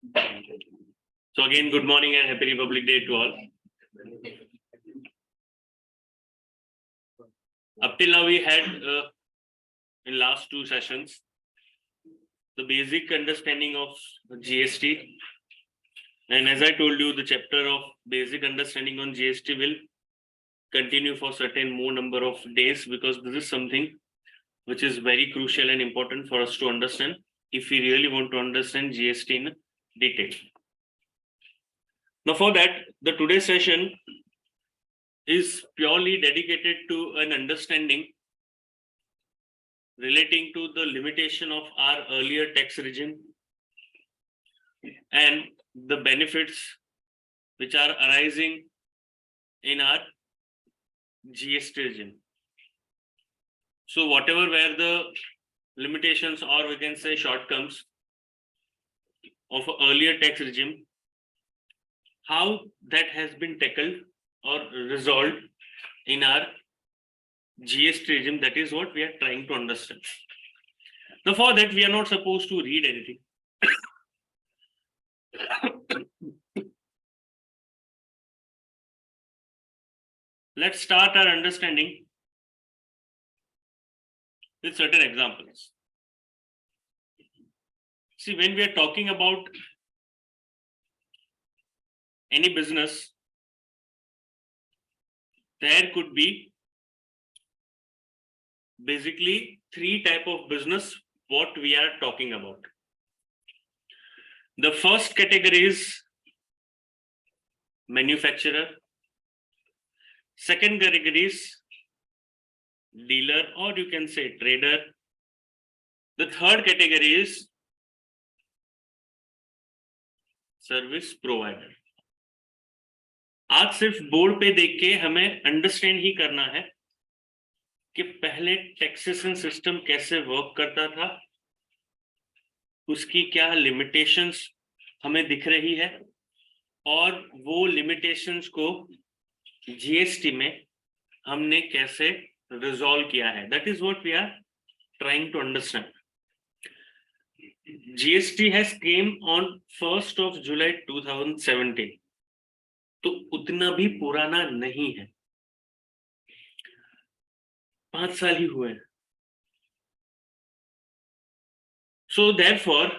So again, good morning and happy Republic Day to all. Up till now, we had in last two sessions the basic understanding of GST, and as I told you, the chapter of basic understanding on GST will continue for certain more number of days, because this is something which is very crucial and important for us to understand if we really want to understand GST in detail. Now, for that, the today's session is purely dedicated to an understanding relating to the limitation of our earlier tax regime and the benefits which are arising in our GST regime. So whatever were the limitations, or we can say shortcomings of an earlier tax regime, how that has been tackled or resolved in our GST regime, that is what we are trying to understand. Now, for that, we are not supposed to read anything. Let's start our understanding with certain examples. See, when we are talking about any business, there could be basically three types of business what we are talking about. The first category is manufacturer. Second category is dealer, or you can say trader. The third category is service provider. आज सिर्फ board पे देख के हमें understand he करना है कि पहले टैक्सेशन सिस्टम कैसे वर्क करता था, उसकी क्या लिमिटेशंस हमें दिख रही है, और वो लिमिटेशंस को जीएसटी में हमने कैसे रिजॉल्व किया है. That is what we are trying to understand. GST has came on 1st of July 2017, तो उतना भी पुराना नहीं है, 5 साल ही हुए. So therefore,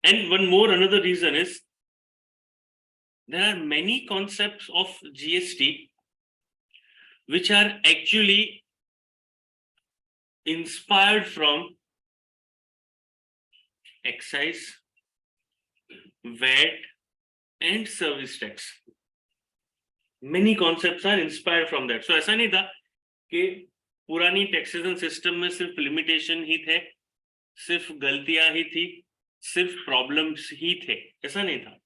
and one more another reason is there are many concepts of GST which are actually inspired from excise, VAT and service tax. Many concepts are inspired from that. So ऐसा नहीं था कि पुरानी taxation system में सिर्फ limitation ही थे, सिर्फ गलतियां ही थी, सिर्फ प्रॉब्लम्स ही थे, ऐसा नहीं था.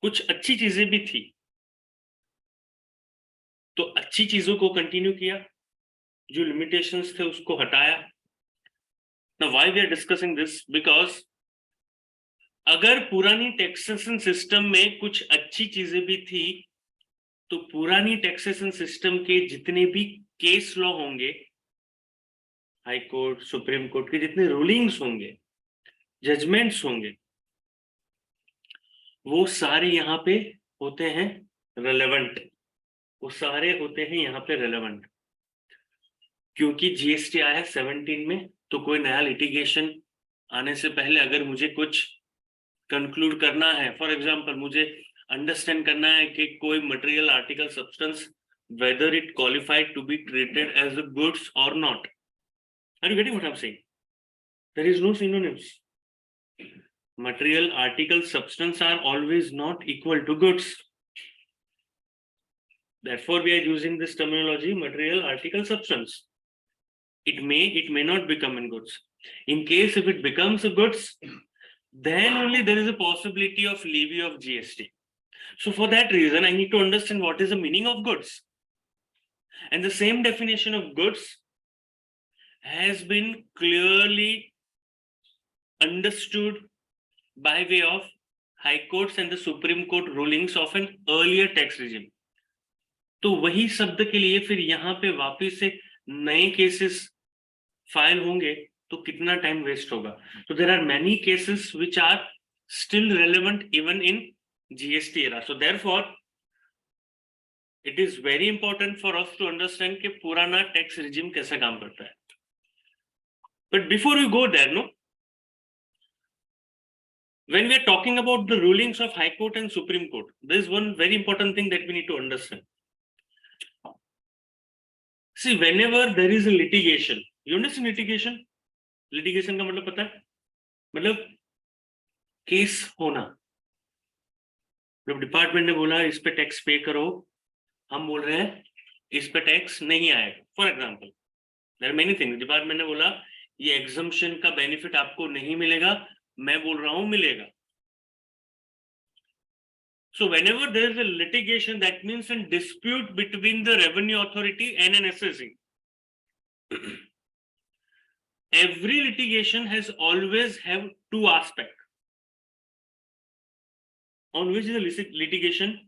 कुछ अच्छी चीजें भी थी, तो अच्छी चीजों को कंटिन्यू किया, जो लिमिटेशंस थे उसको हटाया. Now, why we are discussing this? Because अगर पुरानी टैक्सेशन सिस्टम में कुछ अच्छी चीजें भी थी, तो पुरानी टैक्सेशन सिस्टम के जितने भी केस लॉ होंगे, हाई कोर्ट, सुप्रीम कोर्ट के जितने रूलिंग्स होंगे, जजमेंट्स होंगे, वो सारे यहाँ पे होते हैं रेलेवेंट. वो सारे होते हैं यहाँ पे रेलेवेंट, क्योंकि जीएसटी आया है 17 में. तो कोई नया लिटिगेशन आने से पहले अगर मुझे कुछ कंक्लूड करना है, फॉर एग्जांपल मुझे अंडरस्टैंड करना है कि कोई material article substance whether it qualified to be treated as a goods और not. Are you getting what I am saying? There is no synonyms. Material article substance are always not equal to goods. Therefore we are using this terminology material article substance. It may not become in goods. In case if it becomes a goods, then only there is a possibility of levy of GST. So for that reason, I need to understand what is the meaning of goods. And the same definition of goods has been clearly understood by way of High Courts and the Supreme Court rulings of an earlier tax regime. तो वही शब्द के लिए फिर यहाँ पे वापिस से नए केसेस फाइल होंगे तो कितना टाइम वेस्ट होगा. तो there are many cases which are still relevant even in GST era. So therefore it is very important for us to understand कि पुराना टैक्स रिजिम कैसे काम करता है. But before we go there, no, when we are talking about the rulings of High Court and Supreme Court, there is one very important thing that we need to understand. See, whenever there is a litigation, you understand litigation? Litigation का मतलब पता है? मतलब case होना. जब department ने बोला इस पे टैक्स पे करो, हम बोल रहे हैं इस पे टैक्स नहीं आएगा. For example, there are many things. Department ने बोला ये एग्जम्पशन का बेनिफिट आपको नहीं मिलेगा, मैं बोल रहा हूं मिलेगा. So whenever there is a litigation, that means a dispute between the revenue authority and an assessee. Every litigation has always have two aspects on which the litigation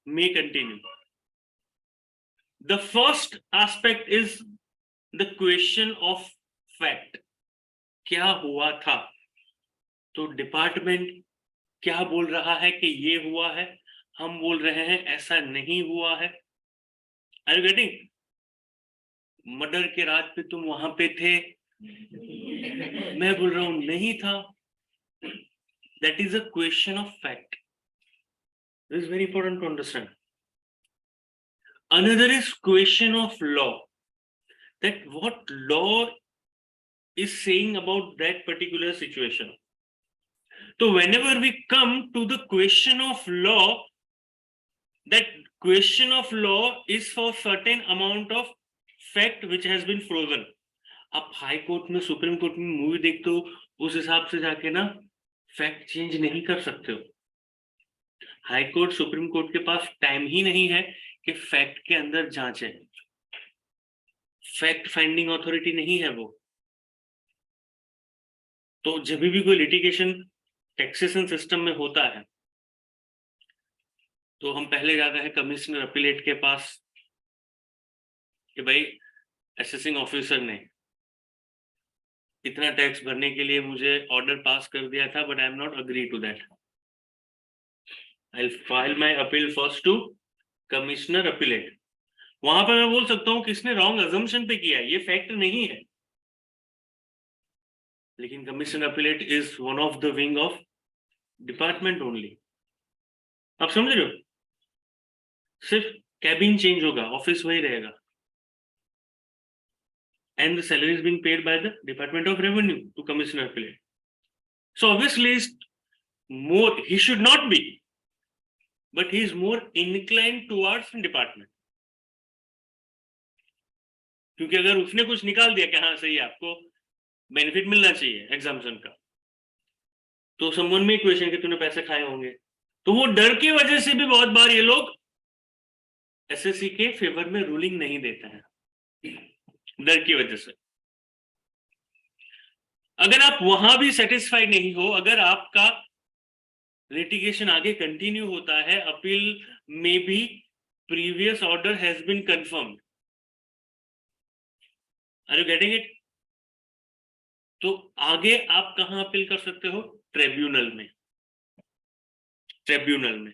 may continue. The first aspect is the question of fact. क्या हुआ था? तो department क्या बोल रहा है कि ये हुआ है, हम बोल रहे हैं ऐसा नहीं हुआ है. Are you getting? मर्डर के रात पे तुम वहां पे थे, मैं बोल रहा हूं नहीं था. That is a question of fact. This is very important to understand. Another is question of law. That what law is saying about that particular situation. So whenever we come to the question of law, that question of law is for certain amount of fact which has been frozen. आप high court में, supreme court में movie देखते हो, उस हिसाब से जाके ना फैक्ट चेंज नहीं कर सकते हो. हाई कोर्ट, सुप्रीम कोर्ट के पास टाइम ही नहीं है कि फैक्ट के अंदर जांचे. फैक्ट फाइंडिंग अथॉरिटी नहीं है वो. तो जब भी कोई लिटिगेशन टैक्सेशन सिस्टम में होता है तो हम पहले जाते हैं कमिश्नर अपीलेट के पास कि भाई असेसिंग ऑफिसर ने इतना टैक्स भरने के लिए मुझे ऑर्डर पास कर दिया था, but I am not agree to that. I will file my appeal first to commissioner appellate. वहां पर मैं बोल सकता हूं किसने रॉन्ग अजम्पशन पे किया है, ये फैक्ट नहीं है. लेकिन commissioner appellate is one of the wing of department only. आप समझ रहे हो? सिर्फ कैबिन चेंज होगा, ऑफिस वही रहेगा. And the salary is being paid by the Department of Revenue to Commissioner Appellate. So obviously more, he should not be, but he is more inclined towards department. क्योंकि अगर उसने कुछ निकाल दिया कि हाँ सही है, आपको बेनिफिट मिलना चाहिए एग्जाम्पशन का, तो समवन में क्वेश्चन कि तूने पैसे खाए होंगे, तो वो डर की वजह से भी बहुत बार ये लोग एसएससी के फेवर में रूलिंग नहीं देते हैं, डर की वजह से. अगर आप वहां भी सेटिस्फाइड नहीं हो, अगर आपका लिटिगेशन आगे कंटिन्यू होता है, अपील में भी previous order has been confirmed. Are you getting it? तो आगे आप कहां अपील कर सकते हो? ट्रिब्यूनल में. ट्रिब्यूनल में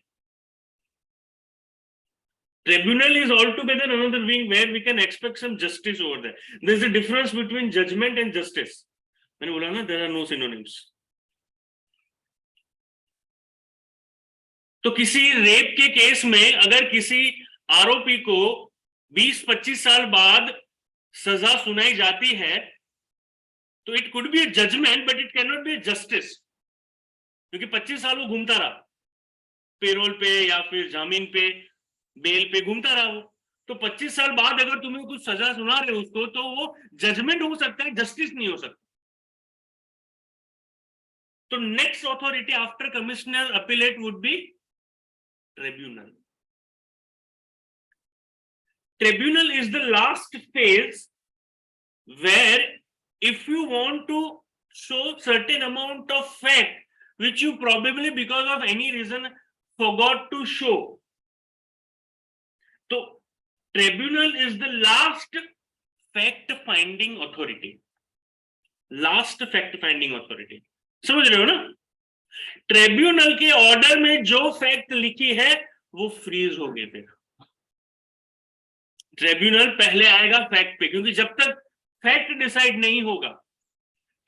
Tribunal is altogether another wing where we can expect some justice over there. There is a difference between judgment and justice. मैंने बोला ना, there are no synonyms. तो किसी रेप के केस में अगर किसी आरोपी को 20-25 साल बाद सजा सुनाई जाती है, तो it could be a judgment but it can not be a justice. क्योंकि 25 साल वो घूमता रहा पेरोल पे या फिर जामीन पे, बेल पे घूमता रहा वो. तो 25 साल बाद अगर तुम्हें कुछ सजा सुना रहे हो उसको, तो वो जजमेंट हो सकता है, जस्टिस नहीं हो सकता. तो next authority after commissioner appellate would be tribunal. Tribunal is the last phase where if you want to show certain amount of fact which you probably because of any reason forgot to show, तो tribunal is the last fact finding authority. Last fact finding authority. समझ रहे हो ना? Tribunal के order में जो fact लिखी है वो फ्रीज हो गए। फिर ट्रिब्यूनल पहले आएगा फैक्ट पे, क्योंकि जब तक फैक्ट डिसाइड नहीं होगा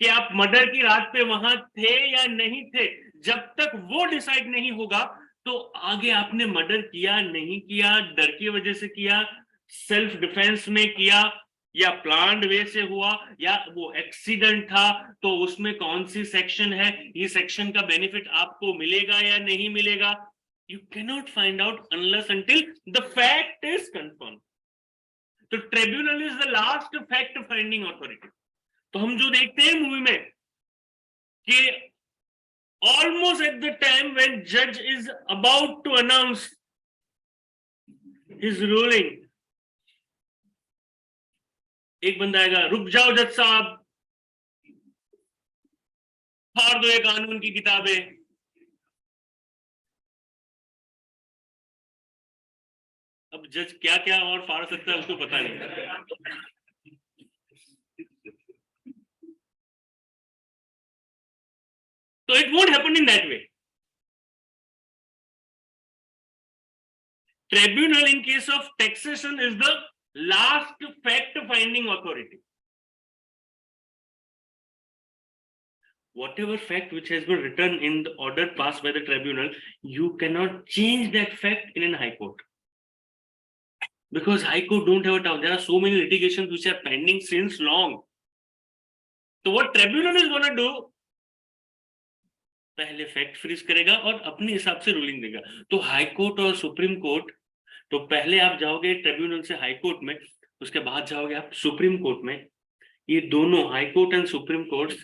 कि आप मर्डर की रात पे वहां थे या नहीं थे, जब तक वो डिसाइड नहीं होगा तो आगे आपने मर्डर किया नहीं किया, डर की वजह से किया, सेल्फ डिफेंस में किया, या प्लान्ड वे से हुआ, या वो एक्सीडेंट था, तो उसमें कौन सी सेक्शन है, ये सेक्शन का बेनिफिट आपको मिलेगा या नहीं मिलेगा, you cannot find out unless until the fact is confirm. तो tribunal is the last fact finding authority. तो हम जो देखते हैं मूवी में कि almost at the time when judge is about to announce his ruling, एक बंदा आएगा, रुक जाओ जज साहब, फाड़ दो ये कानून की किताबें। अब जज क्या क्या और फाड़ सकता है उसको पता नहीं। So it won't happen in that way. Tribunal in case of taxation is the last fact finding authority. Whatever fact which has been written in the order passed by the tribunal, you cannot change that fact in a high court. Because high court don't have a time. There are so many litigations which are pending since long. So what tribunal is going to do, पहले fact freeze करेगा और अपने हिसाब से ruling देगा। तो high court और supreme court, तो पहले आप जाओगे ट्रिब्यूनल से हाई कोर्ट में, उसके बाद जाओगे आप सुप्रीम कोर्ट में। ये दोनों high court and supreme court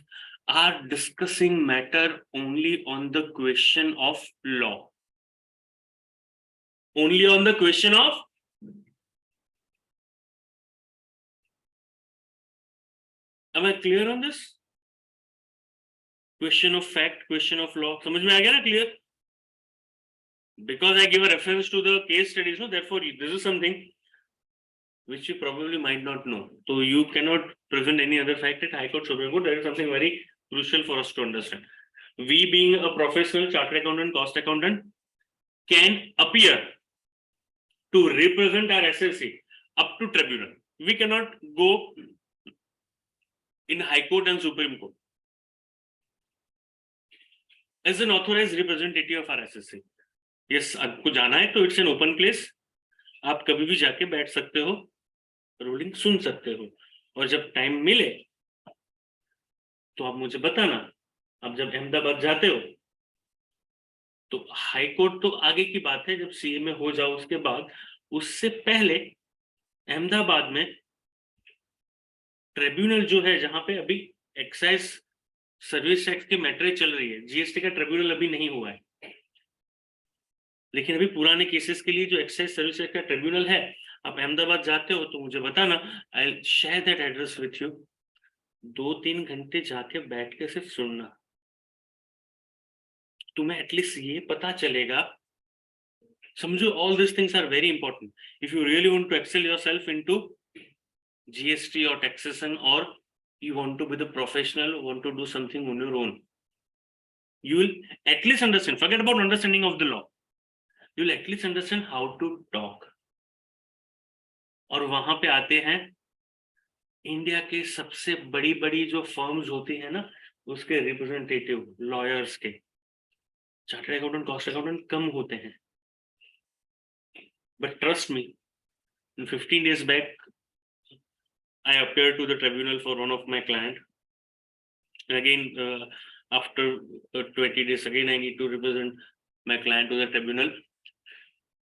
are discussing matter only on the question of law, only on the question of, am I clear on this? Question of fact, question of law, समझ में आ गया ना? Clear? Because I give a reference to the case studies, no, therefore this is something which you probably might not know. So you cannot present any other fact at High Court, Supreme Court. That is something very crucial for us to understand. We being a professional chartered accountant, cost accountant, can appear to represent our SSC up to tribunal. We cannot go in High Court and Supreme Court as an authorized representative of our SSC. Yes, आपको जाना है तो it's an open place, आप कभी भी जाके बैठ सकते हो, रूलिंग सुन सकते हो, और जब टाइम मिले तो आप मुझे बताना। अब जब अहमदाबाद जाते हो तो हाई कोर्ट तो आगे की बात है, जब सीए में हो जाओ उसके बाद, उससे पहले अहमदाबाद में ट्रिब्यूनल जो है, जहां पे अभी एक्साइज सर्विस टैक्स की मैटर चल रही है, जीएसटी का ट्रिब्यूनल अभी नहीं हुआ है, लेकिन अभी पुराने केसेस के लिए जो एक्साइज सर्विस टैक्स का ट्रिब्यूनल है, आप अहमदाबाद जाते हो तो मुझे बताना, I will share that address with you. 2-3 घंटे जाके बैठ के सिर्फ सुनना, तुम्हें एटलीस्ट ये पता चलेगा। समझो, all this things are very important if you really want to excel yourself into GST और टैक्सेशन, और you want to be the professional, want to do something on your own, you will at least understand, forget about understanding of the law, you will at least understand how to talk. और वहां पे आते हैं India के सबसे बड़ी बड़ी जो फर्म्स होती है ना, उसके रिप्रेजेंटेटिव, लॉयर्स के। चार्टर्ड अकाउंटेंट, कॉस्ट अकाउंटेंट कम होते हैं, but trust me, in 15 days back I appeared to the tribunal for one of my client, and again after 20 days again I need to represent my client to the tribunal.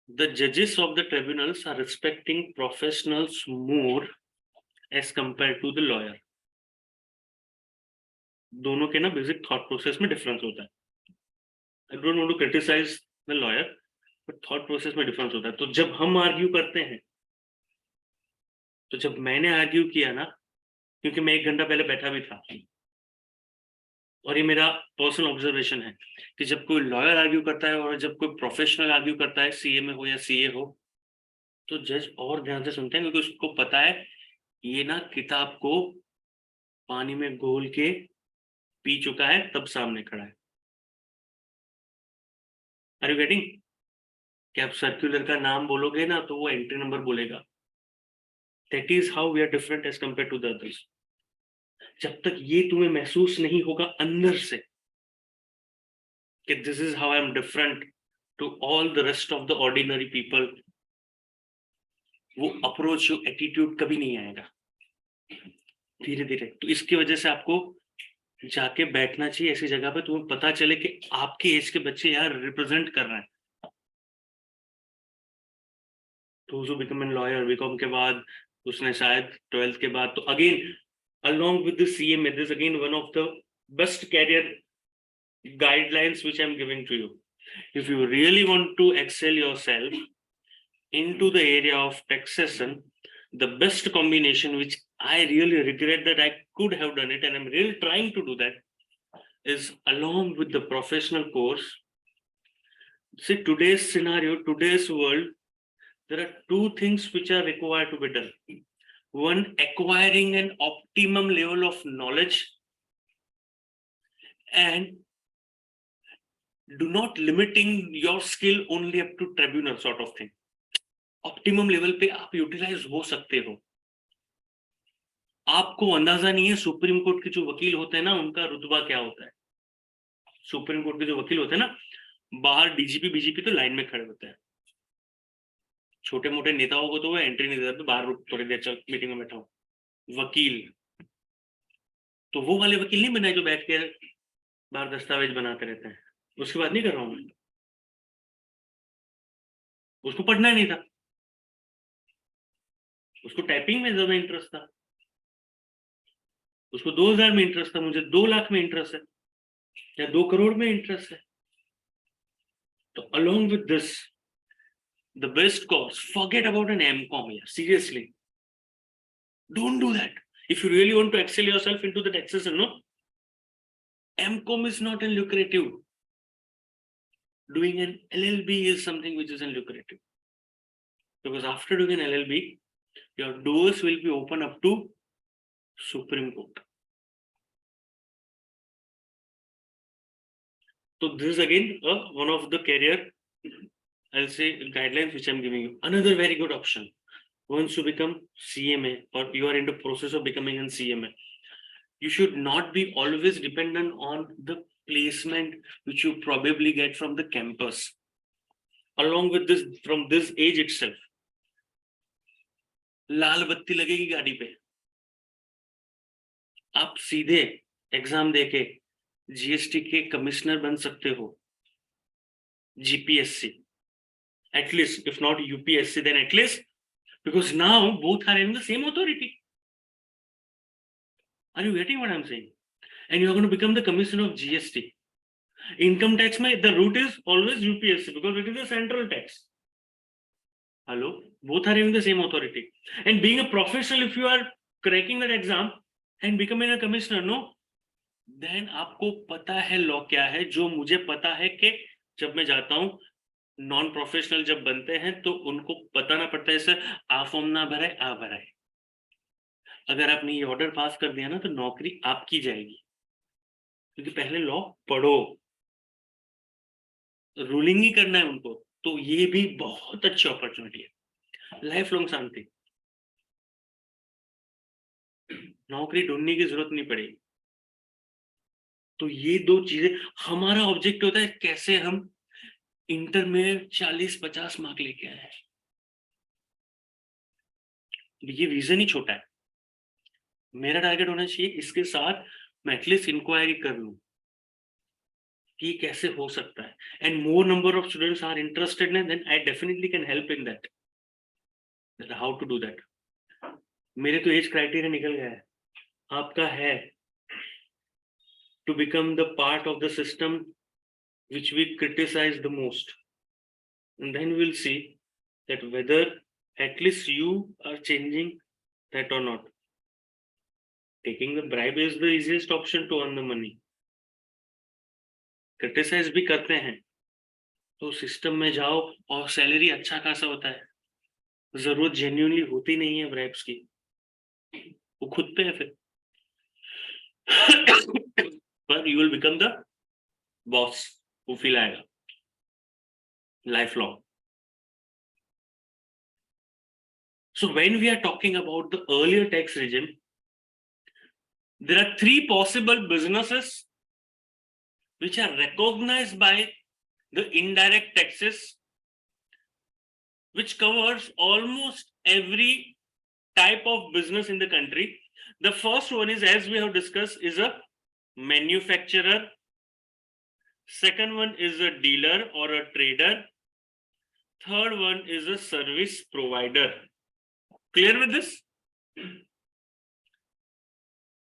The judges of the tribunals are respecting professionals more as compared to the lawyer. दोनों के ना basic thought process में difference होता है। I don't want to criticize the lawyer, but thought process में difference होता है। तो जब हम आर्ग्यू करते हैं, तो जब मैंने आर्ग्यू किया ना, क्योंकि मैं 1 घंटा पहले बैठा भी था, और ये मेरा पर्सनल ऑब्जर्वेशन है कि जब कोई लॉयर आर्ग्यू करता है और जब कोई प्रोफेशनल आर्ग्यू करता है, सीए में हो या सीए हो, तो जज और ध्यान से सुनते हैं, क्योंकि उसको पता है ये ना किताब को पानी में घोल के पी चुका है तब सामने खड़ा है। Are you getting? कि आप सर्कुलर का नाम बोलोगे ना तो वो एंट्री नंबर बोलेगा। That is how we are different as compare to the others. जब तक ये तुम्हें महसूस नहीं होगा अंदर से कि this is how I am different to all the rest of the ordinary people, वो अप्रोच, जो एटीट्यूड कभी नहीं आएगा। धीरे धीरे तो इसकी वजह से आपको जाके बैठना चाहिए ऐसी जगह पे, तुम्हें पता चले कि आपके एज के बच्चे यार रिप्रेजेंट कर रहे हैं। तो बिकम एन लॉयर, बीकॉम के बाद उसने शायद 12th के बाद, तो again along with the CMA, this is again one of the best career guidelines which I'm giving to you. If you really want to excel yourself into the area of taxation, the best combination, which I really regret that I could have done it and I'm really trying to do that, is along with the professional course. See, today's scenario, today's world, there are two things which are required to be done. One, acquiring an optimum level of knowledge, and do not limiting your skill only up to tribunal sort of thing. Optimum level पे आप utilise हो सकते हो। आपको अंदाजा नहीं है supreme court के जो वकील होते हैं ना उनका रुतबा क्या होता है। सुप्रीम कोर्ट के जो वकील होते हैं ना, बाहर डीजीपी बीजीपी तो लाइन में खड़े होते हैं, छोटे मोटे नेताओं को तो वो एंट्री नहीं देते, बाहर रुक थोड़ी देर, चल मीटिंग में बैठा हूं। वकील तो वो वाले वकील नहीं बनाए जो बैठ के बाहर दस्तावेज बनाते रहते हैं, उसकी बात नहीं कर रहा हूं मैं। उसको पढ़ना ही नहीं था, उसको टाइपिंग में ज्यादा इंटरेस्ट था, उसको 2000 में इंटरेस्ट था, मुझे 2 लाख में इंटरेस्ट है या 2 करोड़ में इंटरेस्ट है। तो along with this, the best course, forget about an MCOM here, seriously, don't do that. If you really want to excel yourself into the taxation, no, MCOM is not an lucrative. Doing an LLB is something which is lucrative, because after doing an LLB, your doors will be open up to Supreme Court. So this is again one of the career, I'll say, guidelines which I'm giving you. Another very good option, once you become CMA or you are in the process of becoming a CMA, you should not be always dependent on the placement which you probably get from the campus. Along with this, from this age itself, लाल बत्ती लगेगी गाड़ी पे, आप सीधे exam देके GST के commissioner बन सकते हो, GPSC, at least, if not UPSC, then at least, because now both are in the same authority. Are you getting what I'm saying? And you're going to become the commissioner of GST. Income tax, the route is always UPSC because it is a central tax. Hello, both are in the same authority. And being a professional, if you are cracking that exam and becoming a commissioner, no, then आपको पता है law क्या है। जो मुझे पता है कि जब मैं जाता हूँ, नॉन प्रोफेशनल जब बनते हैं तो उनको बताना पड़ता है सर आ फॉर्म ना भराए, आ भराए। अगर आपने ये ऑर्डर पास कर दिया ना तो नौकरी आपकी जाएगी, क्योंकि पहले लॉ पढ़ो, रूलिंग ही करना है उनको। तो ये भी बहुत अच्छी अपॉर्चुनिटी है, लाइफ लॉन्ग शांति, नौकरी ढूंढने की जरूरत नहीं पड़ेगी। तो ये 2 चीजें, हमारा ऑब्जेक्ट होता है कैसे हम इंटर में 40-50 मार्क लेके आए। ये रीजन ही छोटा है, मेरा टारगेट होना चाहिए इसके साथ मैं एटलीस्ट इंक्वायरी कर लूं कि कैसे हो सकता है। And more number of students are interested in, then I definitely can help in that, how to do that. मेरे तो एज क्राइटेरिया निकल गया है, आपका है to become the part of the system which we criticize the most, and then we'll see that whether at least you are changing that or not. Taking the bribe is the easiest option to earn the money. Criticize भी करते हैं तो system में जाओ और salary अच्छा खासा होता है, जरूरत जेन्युइनली होती नहीं है ब्राइब्स की, वो खुद पे है फिर। पर you will become the boss who feel आएगा lifelong. So when we are talking about the earlier tax regime, there are three possible businesses which are recognized by the indirect taxes, which covers almost every type of business in the country. The first one is, as we have discussed, is a manufacturer. Second one is a dealer or a trader. Third one is a service provider. Clear with this?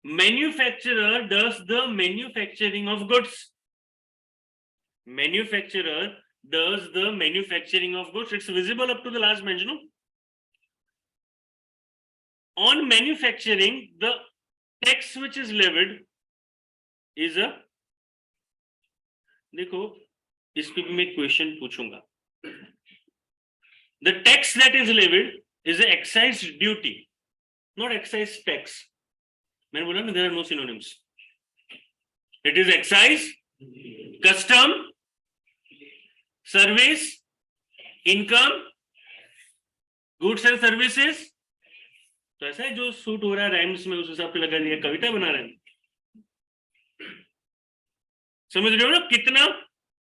Manufacturer does the manufacturing of goods. Manufacturer does the manufacturing of goods. It's visible up to the last mention. No? On manufacturing, the tax which is levied is a, देखो इस पे भी मैं question पूछूंगा. The tax that is levied is an excise duty, not excise tax. मैंने बोला ना, there are no synonyms. It is excise, custom, service, income, goods and services. तो ऐसा है जो सूट हो रहा है राइम्स में उस हिसाब पे लगा दिया, कविता बना रहे हैं. समझ रहे हो ना कितना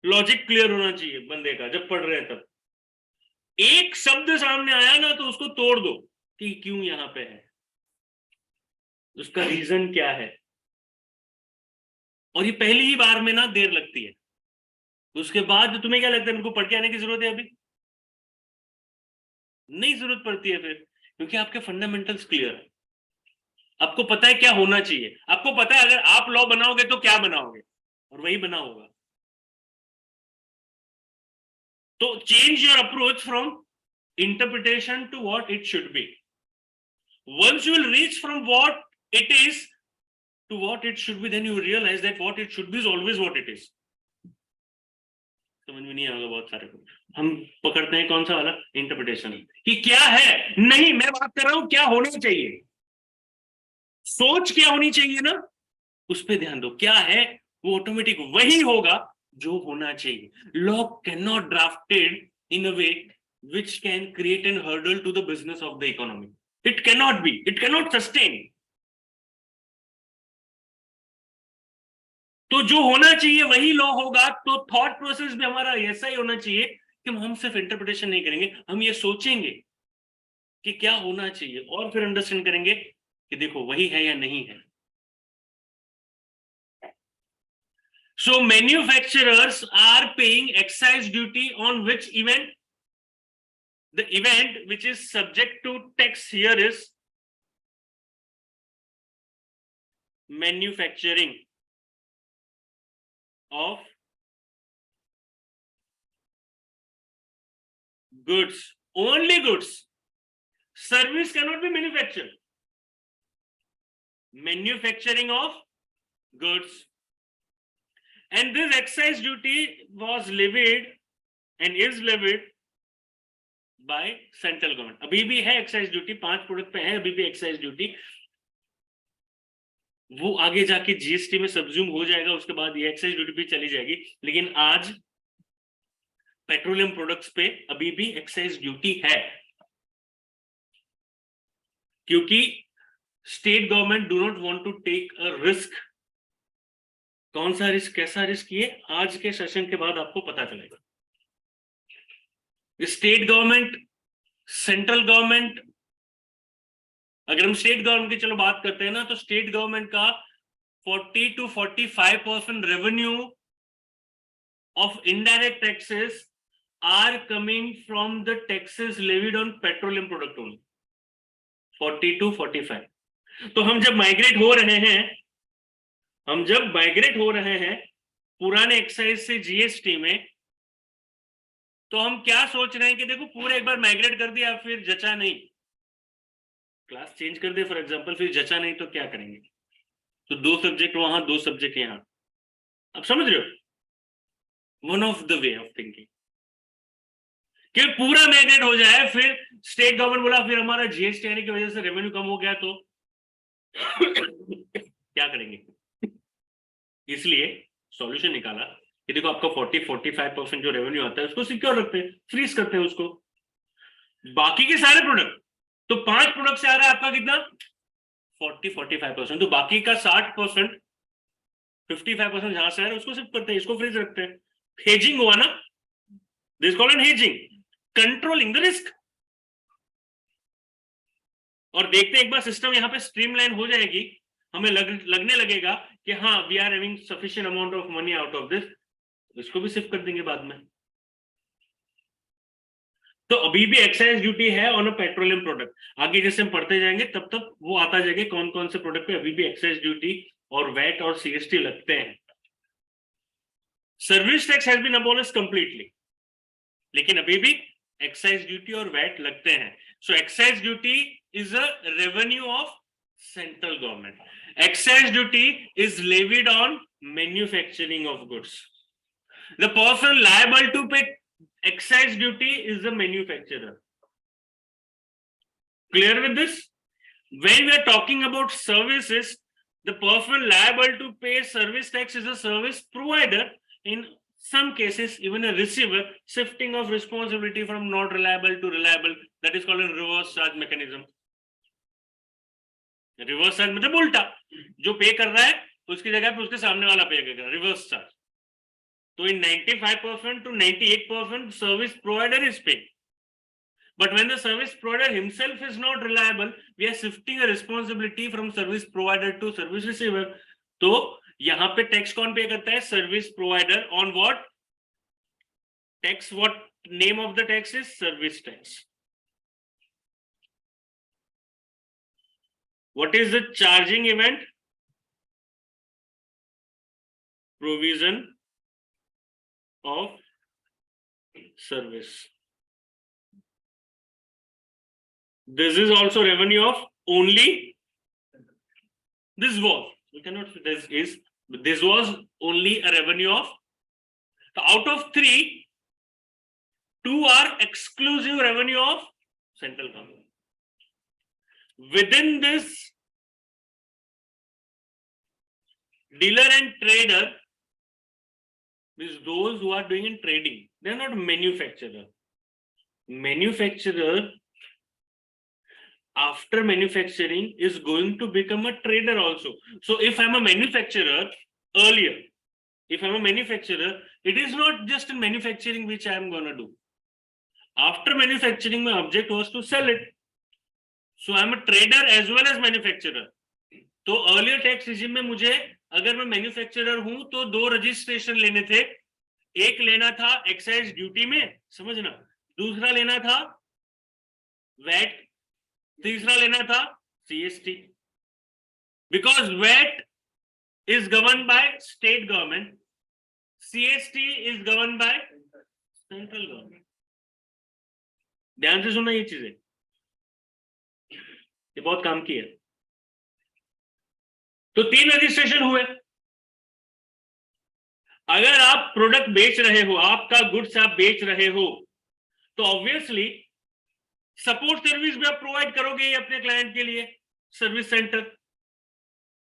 लॉजिक क्लियर होना चाहिए बंदे का जब पढ़ रहे हैं तब. एक शब्द सामने आया ना तो उसको तोड़ दो कि क्यों यहां पे है, उसका रीजन क्या है. और ये पहली ही बार में ना देर लगती है. उसके बाद तुम्हें क्या लगता है इनको पढ़ के आने की जरूरत है? अभी नहीं जरूरत पड़ती है फिर, क्योंकि आपके फंडामेंटल्स क्लियर है. आपको पता है क्या होना चाहिए, आपको पता है अगर आप लॉ बनाओगे तो क्या बनाओगे, और वही बना होगा. तो change your approach from interpretation to what it should be. Once you will reach from what it is to what it should be, then you realize that what it should be is always what it is. समझ में नहीं आएगा बहुत सारे को. हम पकड़ते हैं कौन सा वाला इंटरप्रिटेशन कि क्या है. नहीं, मैं बात कर रहा हूं क्या होना चाहिए. सोच क्या होनी चाहिए ना, उस पर ध्यान दो. क्या है वो ऑटोमेटिक वही होगा जो होना चाहिए. Law can not drafted in a way which can create an hurdle to the business of the economy. It cannot be. It cannot sustain. तो जो होना चाहिए वही लॉ होगा. तो थॉट प्रोसेस भी हमारा ऐसा ही होना चाहिए कि हम सिर्फ इंटरप्रिटेशन नहीं करेंगे, हम ये सोचेंगे कि क्या होना चाहिए और फिर अंडरस्टैंड करेंगे कि देखो वही है या नहीं है. So manufacturers are paying excise duty on which event? The event which is subject to tax here is manufacturing of goods. Only goods. Service cannot be manufactured. Manufacturing of goods. And this excise duty was levied and is levied by central government. अभी भी है excise duty, 5 product पे है अभी भी excise duty. वो आगे जाके जीएसटी में सब्ज्यूम हो जाएगा, उसके बाद ये एक्साइज ड्यूटी भी चली जाएगी. लेकिन आज पेट्रोलियम प्रोडक्ट्स पे अभी भी एक्साइज ड्यूटी है, क्योंकि state government do not want to take a risk. कौन सा रिस्क, कैसा रिस्क, ये आज के सेशन के बाद आपको पता चलेगा. स्टेट गवर्नमेंट, सेंट्रल गवर्नमेंट, अगर हम स्टेट गवर्नमेंट की चलो बात करते हैं ना, तो स्टेट गवर्नमेंट का 40 to 45% revenue of indirect taxes are coming from the taxes levied on petroleum product only. 40 to 45. तो हम जब माइग्रेट हो रहे हैं, पुराने एक्साइज से जीएसटी में, तो हम क्या सोच रहे हैं कि देखो पूरे एक बार माइग्रेट कर दिया फिर जचा नहीं, क्लास चेंज कर दे फॉर एग्जांपल, फिर जचा नहीं तो क्या करेंगे. तो 2 सब्जेक्ट वहां, 2 सब्जेक्ट यहां. आप समझ रहे हो? One of the way of thinking कि पूरा माइग्रेट हो जाए, फिर स्टेट गवर्नमेंट बोला फिर हमारा जीएसटी आने की वजह से रेवेन्यू कम हो गया तो क्या करेंगे. इसलिए सॉल्यूशन निकाला कि देखो आपका 40-45% जो रेवेन्यू आता है उसको सिक्योर रखते हैं, फ्रीज करते हैं उसको। बाकी के सारे प्रोडक्ट, तो 5 प्रोडक्ट से आ रहा है आपका कितना 40-45%, तो बाकी का 60%, 55% जहां से आ रहा है उसको शिफ्ट करते हैं, इसको फ्रीज रखते हैं। हेजिंग हुआ ना, this called an hedging, controlling the risk. और देखते हैं एक बार सिस्टम यहाँ पे स्ट्रीमलाइन हो जाएगी, हमें लगने लगेगा कि हाँ we are having sufficient amount of money out of this, इसको भी शिफ्ट कर देंगे बाद में। तो अभी भी एक्साइज ड्यूटी है ऑन अ पेट्रोलियम प्रोडक्ट, आगे जैसे हम पढ़ते जाएंगे तब तक वो आता जाएगा कौन कौन से प्रोडक्ट पे अभी भी एक्साइज ड्यूटी और वैट और सीएसटी लगते हैं। Service tax has been abolished completely, लेकिन अभी भी एक्साइज ड्यूटी और वैट लगते हैं। So excise duty is a revenue of central government. Excise duty is levied on manufacturing of goods. The person liable to pay excise duty is the manufacturer. Clear with this? When we are talking about services, the person liable to pay service tax is a service provider, in some cases even a receiver, shifting of responsibility from not reliable to reliable, that is called a reverse charge mechanism. Reverse charge मतलब उल्टा, जो पे कर रहा है उसकी जगह पे उसके सामने वाला पे करेगा, reverse charge. So in 95% to 98% service provider is paying. But when the service provider himself is not reliable, we are shifting a responsibility from service provider to service receiver. तो यहाँ पे टैक्स कौन पे करता है? Service provider. On what tax? What name of the tax is? Service tax. What is the charging event? Provision of service. This is also revenue of only this was, we cannot, this was only a revenue of, out of 3, 2 are exclusive revenue of central government. Within this, dealer and trader is those who are doing in trading, they are not manufacturer. Manufacturer after manufacturing is going to become a trader also. So if I'm a manufacturer earlier, if I'm a manufacturer, it is not just in manufacturing which I am going to do. After manufacturing, my object was to sell it. So I'm a trader as well as manufacturer. तो earlier tax regime में मुझे, अगर मैं manufacturer हूं तो 2 registration लेने थे। एक लेना था एक्साइज ड्यूटी में, समझना, दूसरा लेना था वैट, तीसरा लेना था CST. Because VAT is govern by state government, CST is govern by central government. ध्यान से सुनना ये चीजें, ये बहुत काम की है। तो 3 रजिस्ट्रेशन हुए। अगर आप प्रोडक्ट बेच रहे हो, आपका गुड्स आप बेच रहे हो, तो ऑब्वियसली सपोर्ट सर्विस भी आप प्रोवाइड करोगे अपने क्लाइंट के लिए। सर्विस सेंटर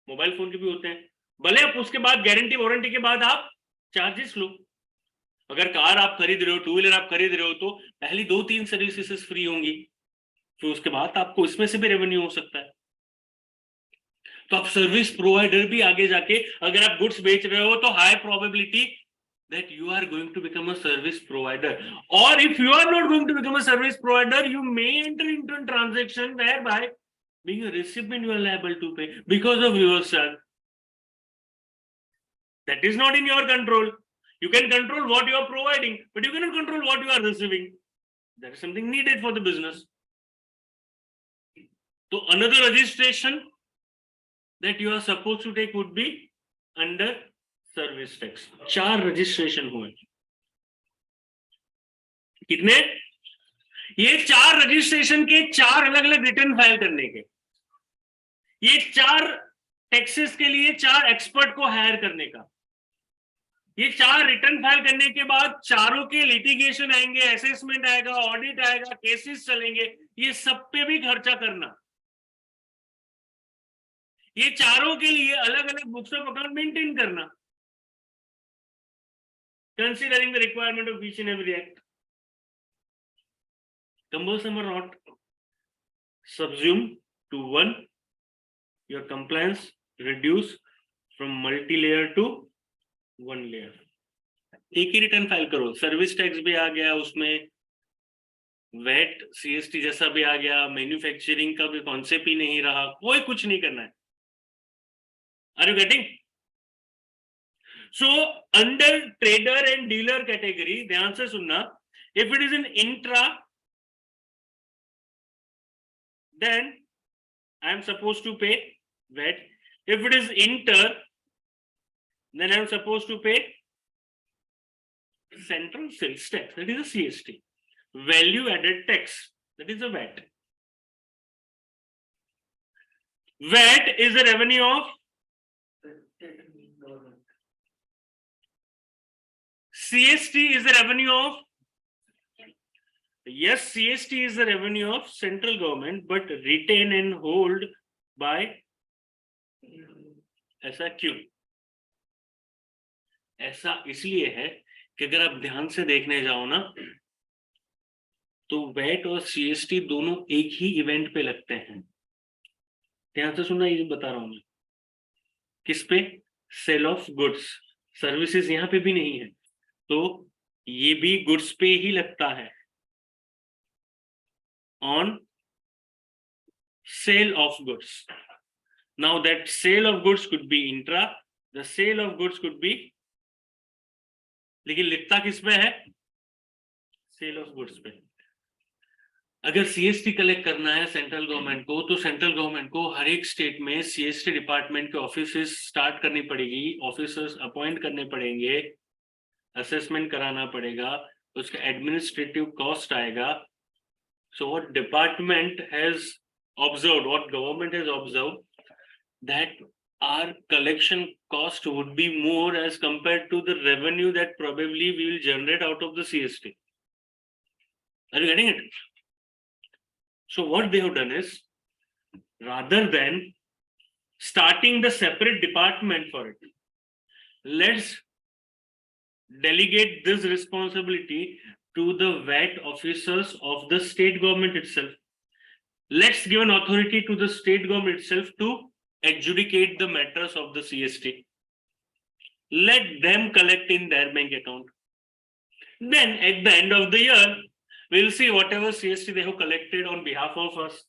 मोबाइल फोन के भी होते हैं, भले आप उसके बाद गारंटी वारंटी के बाद आप चार्जेस लो। अगर कार आप खरीद रहे हो, 2 व्हीलर आप खरीद रहे हो, तो पहली 2-3 सर्विसेज फ्री होंगी, फिर उसके बाद आपको इसमें से भी रेवेन्यू हो सकता है। तो आप सर्विस प्रोवाइडर भी आगे जाके, अगर आप गुड्स बेच रहे हो तो high probability that you are going to become a service provider, or if you are not going to become a service provider, you may enter into a transaction whereby being a recipient you are liable to pay because of reverse charge. That is not in your control. You can control what you are providing, but you cannot control what you are receiving. That is something needed for the business. So another registration that you are supposed to take would be under service tax. 4 registration हुए। कितने? ये 4 registration के 4 अलग अलग return file करने के, ये 4 taxes के लिए 4 एक्सपर्ट को हायर करने का, ये 4 रिटर्न फाइल करने के बाद चारों के लिटिगेशन आएंगे, असेसमेंट आएगा, ऑडिट आएगा, केसेस चलेंगे, ये सब पे भी खर्चा करना। ये चारों के लिए अलग अलग बुक्स ऑफ अकाउंट मेंटेन करना। considering the requirement of each and every act. Cumbersome or not, subsume to one, your compliance reduce from multi-layer to one layer. एक ही रिटर्न फाइल करो, सर्विस टैक्स भी आ गया उसमें, वैट सीएसटी जैसा भी आ गया, manufacturing का भी कॉन्सेप्ट ही नहीं रहा, कोई कुछ नहीं करना है. Are you getting? So under trader and dealer category ध्यान से सुनना, if it is in intra then I am supposed to pay VAT. If it is inter, then I am supposed to pay central sales tax, that is a CST. Value added tax, that is a VAT. VAT is a revenue of CST is the revenue of, yes, CST is the revenue of central government, but retained and hold by, ऐसा क्यों? ऐसा इसलिए है कि अगर आप ध्यान से देखने जाओ ना, तो वैट और सीएसटी दोनों एक ही इवेंट पे लगते हैं. ध्यान से सुनना, ये बता रहा हूं मैं. किस पे? Cell of goods. सर्विसेज यहां पे भी नहीं है, तो ये भी गुड्स पे ही लगता है. On sale of goods. Now that sale of goods could be intra, the sale of goods could be, लेकिन लिखता किस पे है? सेल ऑफ गुड्स पे. अगर सीएसटी कलेक्ट करना है सेंट्रल गवर्नमेंट को, तो सेंट्रल गवर्नमेंट को हर एक स्टेट में सीएसटी डिपार्टमेंट के ऑफिसेस स्टार्ट करनी पड़ेगी, ऑफिसर्स अपॉइंट करने पड़ेंगे, असेसमेंट कराना पड़ेगा, उसका एडमिनिस्ट्रेटिव कॉस्ट आएगा. So what department has observed, what government has observed, that our collection cost would be more as compared to the revenue that probably we will generate out of the CST. Are you getting it? So what they have done is, rather than starting the separate department for it, let's delegate this responsibility to the VAT officers of the state government itself. Let's give an authority to the state government itself to adjudicate the matters of the CST. Let them collect in their bank account. Then at the end of the year, we'll see whatever CST they have collected on behalf of us.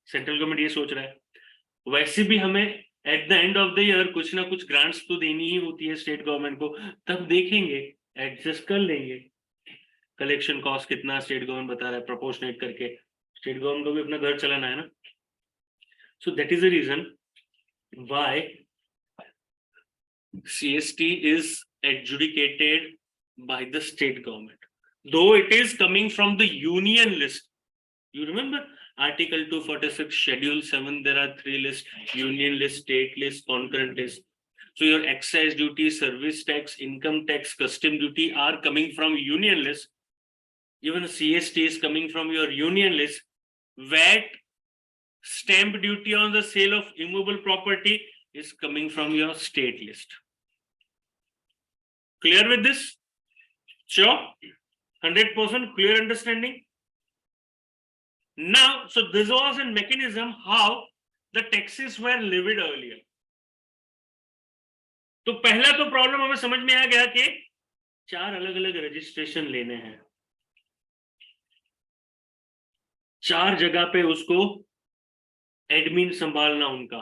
Central government ये सोच रहा है. वैसे भी हमें at the end of the year कुछ ना कुछ grants तो देनी ही होती है स्टेट गवर्नमेंट को, तब देखेंगे, एडजस्ट कर लेंगे. कलेक्शन कॉस्ट कितना स्टेट गवर्नमेंट बता रहा है, प्रोपोर्शनेट करके. स्टेट गवर्नमेंट को भी अपना घर चलाना है ना. So that is the reason why CST is adjudicated by the state government, though it is coming from the union list. You remember article 246 schedule 7, there are 3 list: union list, state list, concurrent list. So your excise duty, service tax, income tax, custom duty are coming from union list. Even CST is coming from your union list. VAT, stamp duty on the sale of immovable property is coming from your state list. Clear with this? Sure? 100% clear understanding? Now, so this was a mechanism how the taxes were levied earlier. तो पहला तो problem हमें समझ में आ गया कि 4 अलग अलग रजिस्ट्रेशन लेने हैं, 4 जगह पे उसको एडमिन संभालना, उनका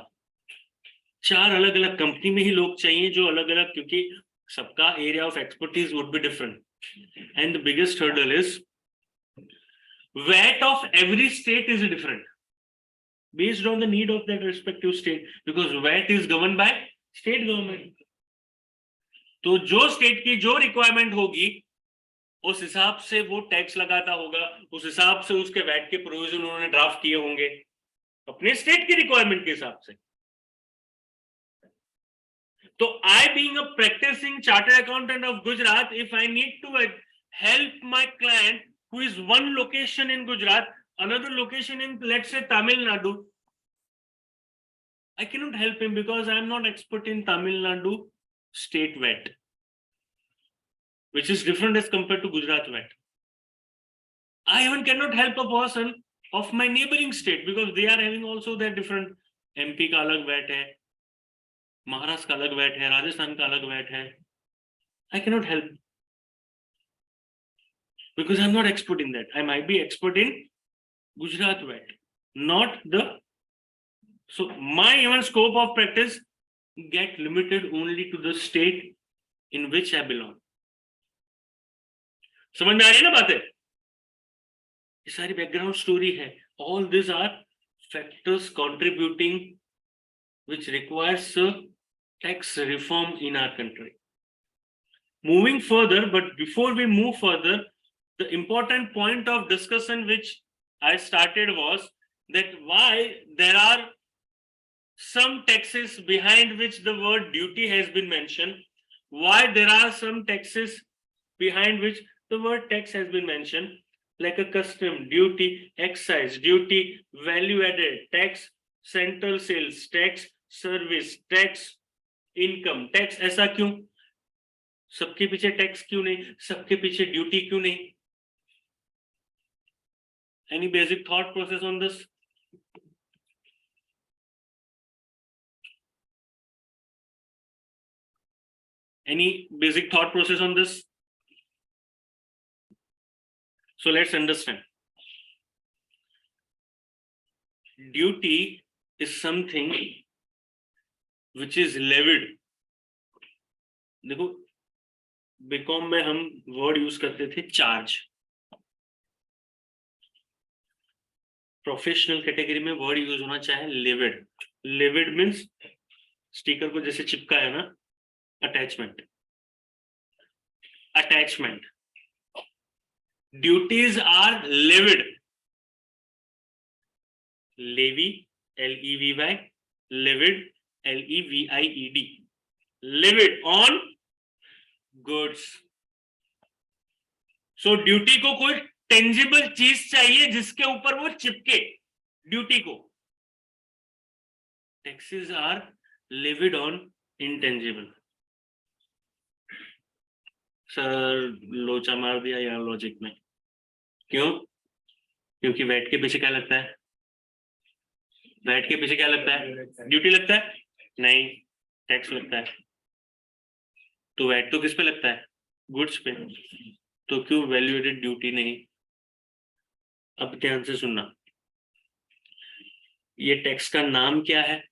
4 अलग अलग कंपनी में ही लोग चाहिए जो अलग अलग, क्योंकि सबका area of expertise would be different. And the biggest hurdle is VAT of every state is different based on the need of that respective state, because VAT is governed by state government. तो जो state की जो requirement होगी उस हिसाब से वो tax लगाता होगा, उस हिसाब से उसके वैट के प्रोविजन उन्होंने ड्राफ्ट किए होंगे अपने स्टेट की रिक्वायरमेंट के हिसाब से. तो I being a practising chartered accountant of Gujarat, if I need to help my client who is one location in Gujarat, another location in, let's say, Tamil Nadu, I cannot help him because I am not expert in Tamil Nadu state VAT. which is different as compared to Gujarat VAT. I even cannot help a person of my neighboring state because they are having also their different. MP का अलग VAT है, महाराष्ट्र का अलग VAT है, राजस्थान का अलग VAT है. I cannot help because I'm not expert in that. I might be expert in Gujarat VAT, not the. So my even scope of practice get limited only to the state in which I belong. समझ में आ रही है ना बातें? ये सारी background story है. All these are factors contributing which requires tax reform in our country. Moving further, but before we move further, the important point of discussion which I started was that why there are some taxes behind which the word duty has been mentioned, why there are some taxes behind which the word tax has been mentioned, like a custom duty, excise duty, value added tax, central sales tax, service tax, income tax. ऐसा क्यों? सबके पीछे tax क्यों नहीं? सबके पीछे duty क्यों नहीं? Any basic thought process on this? Any basic thought process on this? So let's understand. Duty is something which is levied. देखो बीकॉम में हम वर्ड यूज करते थे चार्ज. प्रोफेशनल कैटेगरी में वर्ड यूज होना चाहे levied. Levied means sticker को जैसे चिपका है ना, attachment. Attachment. Duties are levied. Levy, LEVY, levied, LEVIED, levied on goods. So duty को कोई टेंजिबल चीज चाहिए जिसके ऊपर वो चिपके ड्यूटी को. Taxes are levied on intangible. Sir लोचा मार दिया यार लॉजिक में. क्यों? क्योंकि वैट के पीछे क्या लगता है? वैट के पीछे क्या लगता है? ड्यूटी लगता है? नहीं, टैक्स लगता है. तो वैट तो किस पे लगता है? गुड्स पे. तो क्यों वैल्यू एडेड ड्यूटी नहीं? अब ध्यान से सुनना, ये टैक्स का नाम क्या है?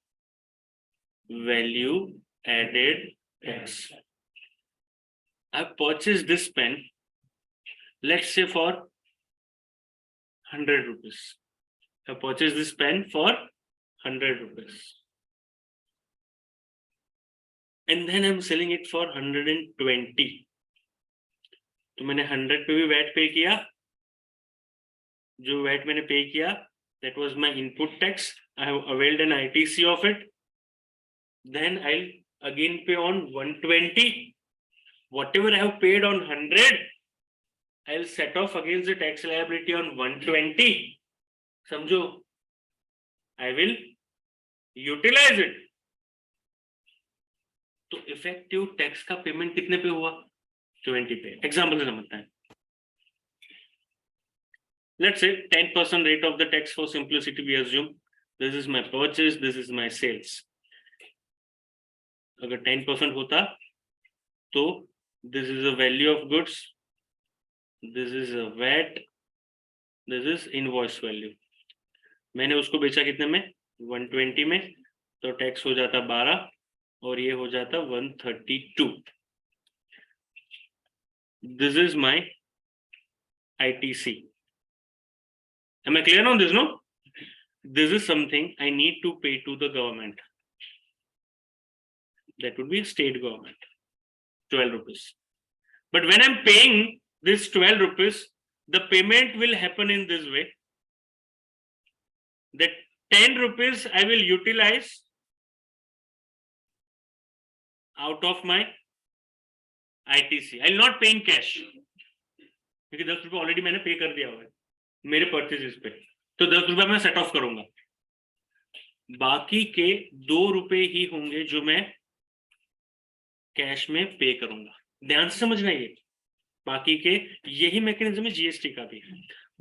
Value added tax. I purchase this pen, let's say for 100 rupees. I purchase this pen for 100 rupees. And then I'm selling it for 120. तो मैंने 100 पे भी वैट पे किया. जो वैट मैंने पे किया, that was my input tax. I have availed an ITC of it. Then I'll again pay on 120. Whatever I have paid on 100, I'll set off against the tax liability on 120. समझो, I will utilize it. तो effective tax का payment कितने पे हुआ? 20 पे. Example से समझते हैं. Let's say 10% rate of the tax for simplicity we assume. This is my purchase, this is my sales. अगर 10% होता तो this is the value of goods, this is a VAT, this is invoice value. मैंने उसको बेचा कितने में? 120 में. तो टैक्स हो जाता 12 और ये हो जाता 132. This is my ITC. Am I clear on this? No? This is something I need to pay to the government. That would be a state government. 12 rupees. But when I'm paying this 12 rupees, the payment will happen in this way. That 10 rupees I will utilize out of my ITC. I will not pay in cash. क्योंकि 10 रुपए already मैंने पे कर दिया हुआ है मेरे purchases पे. तो 10 रुपए मैं सेट ऑफ करूंगा. बाकी के 2 रुपए ही होंगे जो मैं कैश में पे करूंगा. ध्यान से समझना. ये बाकी के यही मैकेनिज्म है जीएसटी का भी,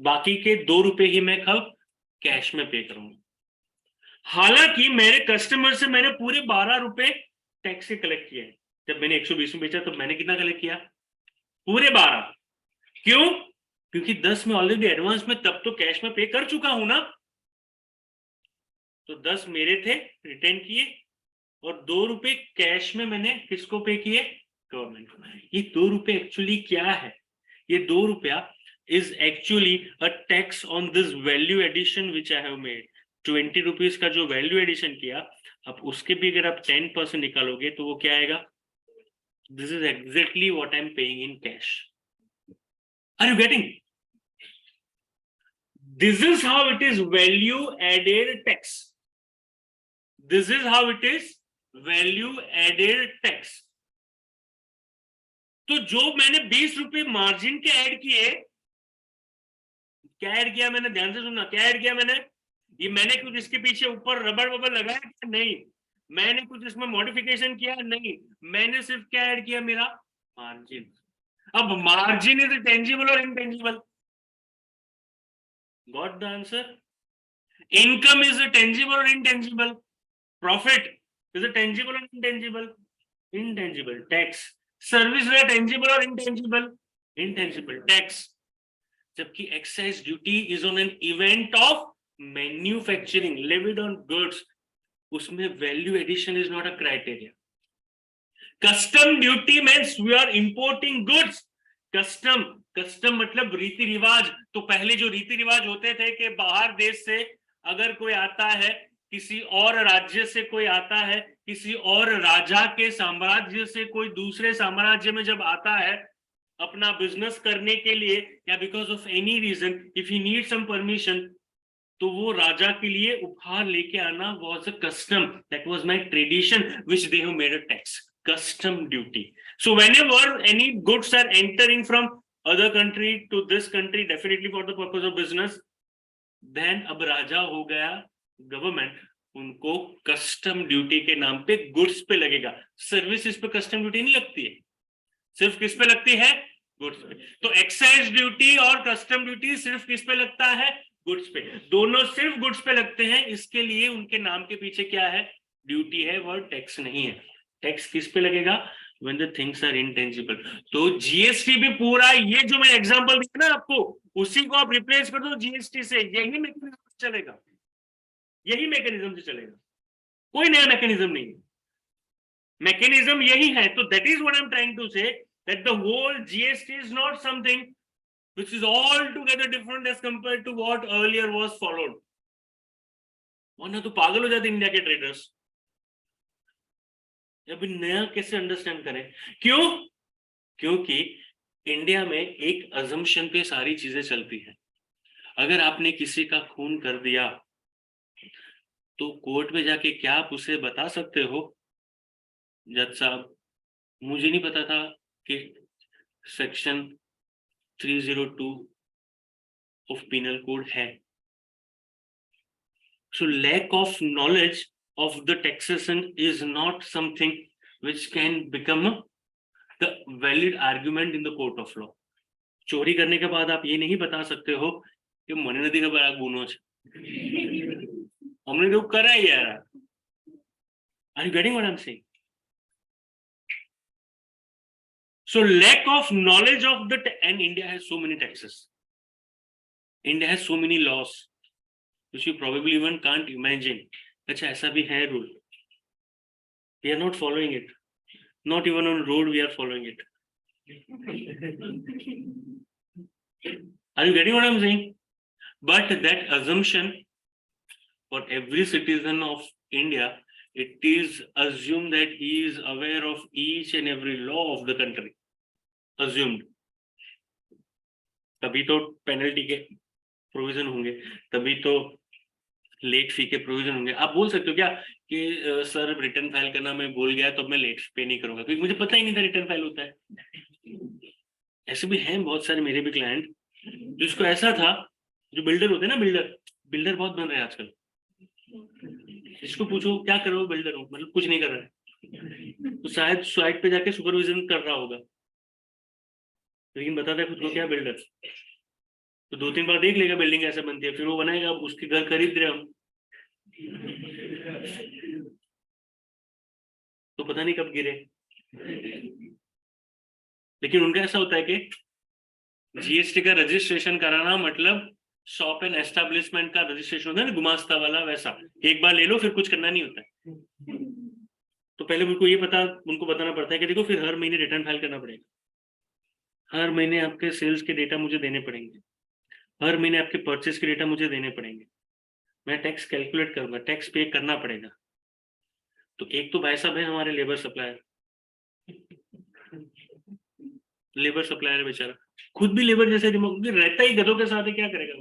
बाकी के 2 रुपए ही मैं कब कैश में पे करूंगा। हालांकि मेरे कस्टमर से मैंने पूरे 12 रुपए टैक्स से कलेक्ट किए। जब मैंने 120 में बेचा तो मैंने कितना कलेक्ट किया? पूरे 12। क्यों? क्योंकि 10 में ऑलरेडी एडवांस में तब तो कैश में पे कर चुका हूं ना। तो 10 मेरे थे, रिटर्न किए, और 2 रुपए कैश में मैंने किसको पे किए? गवर्नमेंट को। ये 2 रुपए एक्चुअली क्या है? ये 2 रुपया is actually a tax on this value addition which I have made. 20 rupees का जो वैल्यू एडिशन किया, अब उसके भी अगर आप 10% निकालोगे तो वो क्या आएगा? This is exactly what I am paying in cash. Are you getting? This is how it is value added tax. This is how it is value added tax. तो जो मैंने 20 रुपए मार्जिन के ऐड किए, क्या ऐड किया मैंने? ध्यान से सुनना, क्या ऐड किया मैंने? ये मैंने कुछ इसके पीछे ऊपर रबड़ वबड़ लगाया क्या? नहीं। मैंने कुछ इसमें मॉडिफिकेशन किया? नहीं। मैंने सिर्फ क्या ऐड किया? मेरा मार्जिन। अब मार्जिन इज टेंजिबल और intangible? Got the answer? Income is tangible और इनटेंजिबल? प्रॉफिट इज टेंजिबल और इनटेंजिबल? इनटेंजिबल। टैक्स, सर्विस है टेंजिबल और इनटेंजिबल? इनटेंजिबल। टैक्स। जबकि excise duty is on an event of manufacturing, levied on goods, उसमें value addition is not a criteria. Custom duty means we are importing goods. Custom, custom मतलब रीति रिवाज। तो पहले जो रीति रिवाज होते थे कि बाहर देश से अगर कोई आता है, किसी और राज्य से कोई आता है, किसी और राजा के साम्राज्य से कोई दूसरे साम्राज्य में जब आता है अपना बिजनेस करने के लिए, या because of any reason if he need some permission, तो वो राजा के लिए उपहार लेके आना was a custom, that was my tradition which they have made a tax, custom duty. So whenever any goods are entering from other country to this country, definitely for the purpose of business, then अब राजा हो गया government, उनको custom duty के नाम पे goods पे लगेगा। Services पे कस्टम ड्यूटी नहीं लगती है, सिर्फ किस पे लगती है? गुड्स पे। तो एक्साइज ड्यूटी और कस्टम ड्यूटी सिर्फ किस पे लगता है? गुड्स पे। दोनों सिर्फ गुड्स पे लगते हैं, इसके लिए उनके नाम के पीछे क्या है? ड्यूटी है, वह टैक्स नहीं है। टैक्स किस पे लगेगा? when the things are intangible। तो जीएसटी भी पूरा, ये जो मैं एग्जांपल दिया ना आपको, उसी को आप रिप्लेस कर दो जीएसटी से, यही मैकेनिज्म चलेगा, यही मैकेनिज्म से चलेगा, कोई नया मैकेनिज्म नहीं है। मैकेनिज्म यही है। तो that is what I am trying to say, that the whole GST is not something which is altogether different as compared to what earlier was followed। वरना तो पागल हो जाते इंडिया के ट्रेडर्स। अभी नया कैसे अंडरस्टैंड करें? क्यों? क्योंकि इंडिया में एक अजम्पशन पे सारी चीजें चलती हैं। अगर आपने किसी का खून कर दिया तो कोर्ट में जाके क्या आप उसे बता सकते हो, जज साहब मुझे नहीं पता था कि सेक्शन 302 ऑफ पिनल कोड है। So lack of knowledge of the taxation is not something which can become the valid argument in the court of law। चोरी करने के बाद आप ये नहीं बता सकते हो कि मनी नदी का बड़ा गुनो है, हमने तो करा ही यार। Are you getting what I'm saying? So lack of knowledge of the, and India has so many taxes, India has so many laws which you probably even can't imagine। अच्छा ऐसा भी है rule, we are not following it, not even on road we are following it। Are you getting what I'm saying? But that assumption for every citizen of India, it is assumed that he is aware of each and every law of the country, assumed। तभी तो penalty के provision होंगे, तभी तो late fee के provision होंगे। आप बोल सकते हो क्या कि सर रिटर्न फाइल करना मैं भूल गया तो मैं लेट पे नहीं करूंगा क्योंकि मुझे पता ही नहीं था रिटर्न फाइल होता है। ऐसे भी हैं बहुत सारे मेरे भी क्लाइंट जिसको ऐसा था, जो बिल्डर होते हैं ना, बिल्डर बहुत बन रहे हैं आजकल। इसको पूछो क्या कर रहे हो? बिल्डर हो, मतलब कुछ नहीं कर रहा है, तो शायद साइट पे जाके सुपरविजन कर रहा होगा। लेकिन बताता है खुद को क्या बिल्डर, तो 2-3 बार देख लेगा बिल्डिंग कैसे बनती है, फिर वो बनाएगा। अब उसके घर खरीद रहे हम, तो पता नहीं कब गिरे। लेकिन उनका ऐसा होता है कि जीएसटी का रजिस्ट्रेशन कराना मतलब शॉप एंड एस्टेब्लिशमेंट का रजिस्ट्रेशन होता है ना, गुमास्ता वाला, वैसा एक बार ले लो फिर कुछ करना नहीं होता है। तो पहले उनको बताना पड़ता है कि देखो फिर हर महीने रिटर्न फाइल करना पड़ेगा, हर महीने आपके सेल्स के डेटा मुझे देने पड़ेंगे, हर महीने आपके परचेस के डेटा मुझे देने पड़ेंगे, मैं टैक्स कैलकुलेट करूंगा, टैक्स पे करना पड़ेगा। तो एक तो भाई साहब है हमारे लेबर सप्लायर बेचारा, खुद भी लेबर जैसे दिमाग रहता ही गधों के साथ है, क्या करेगा।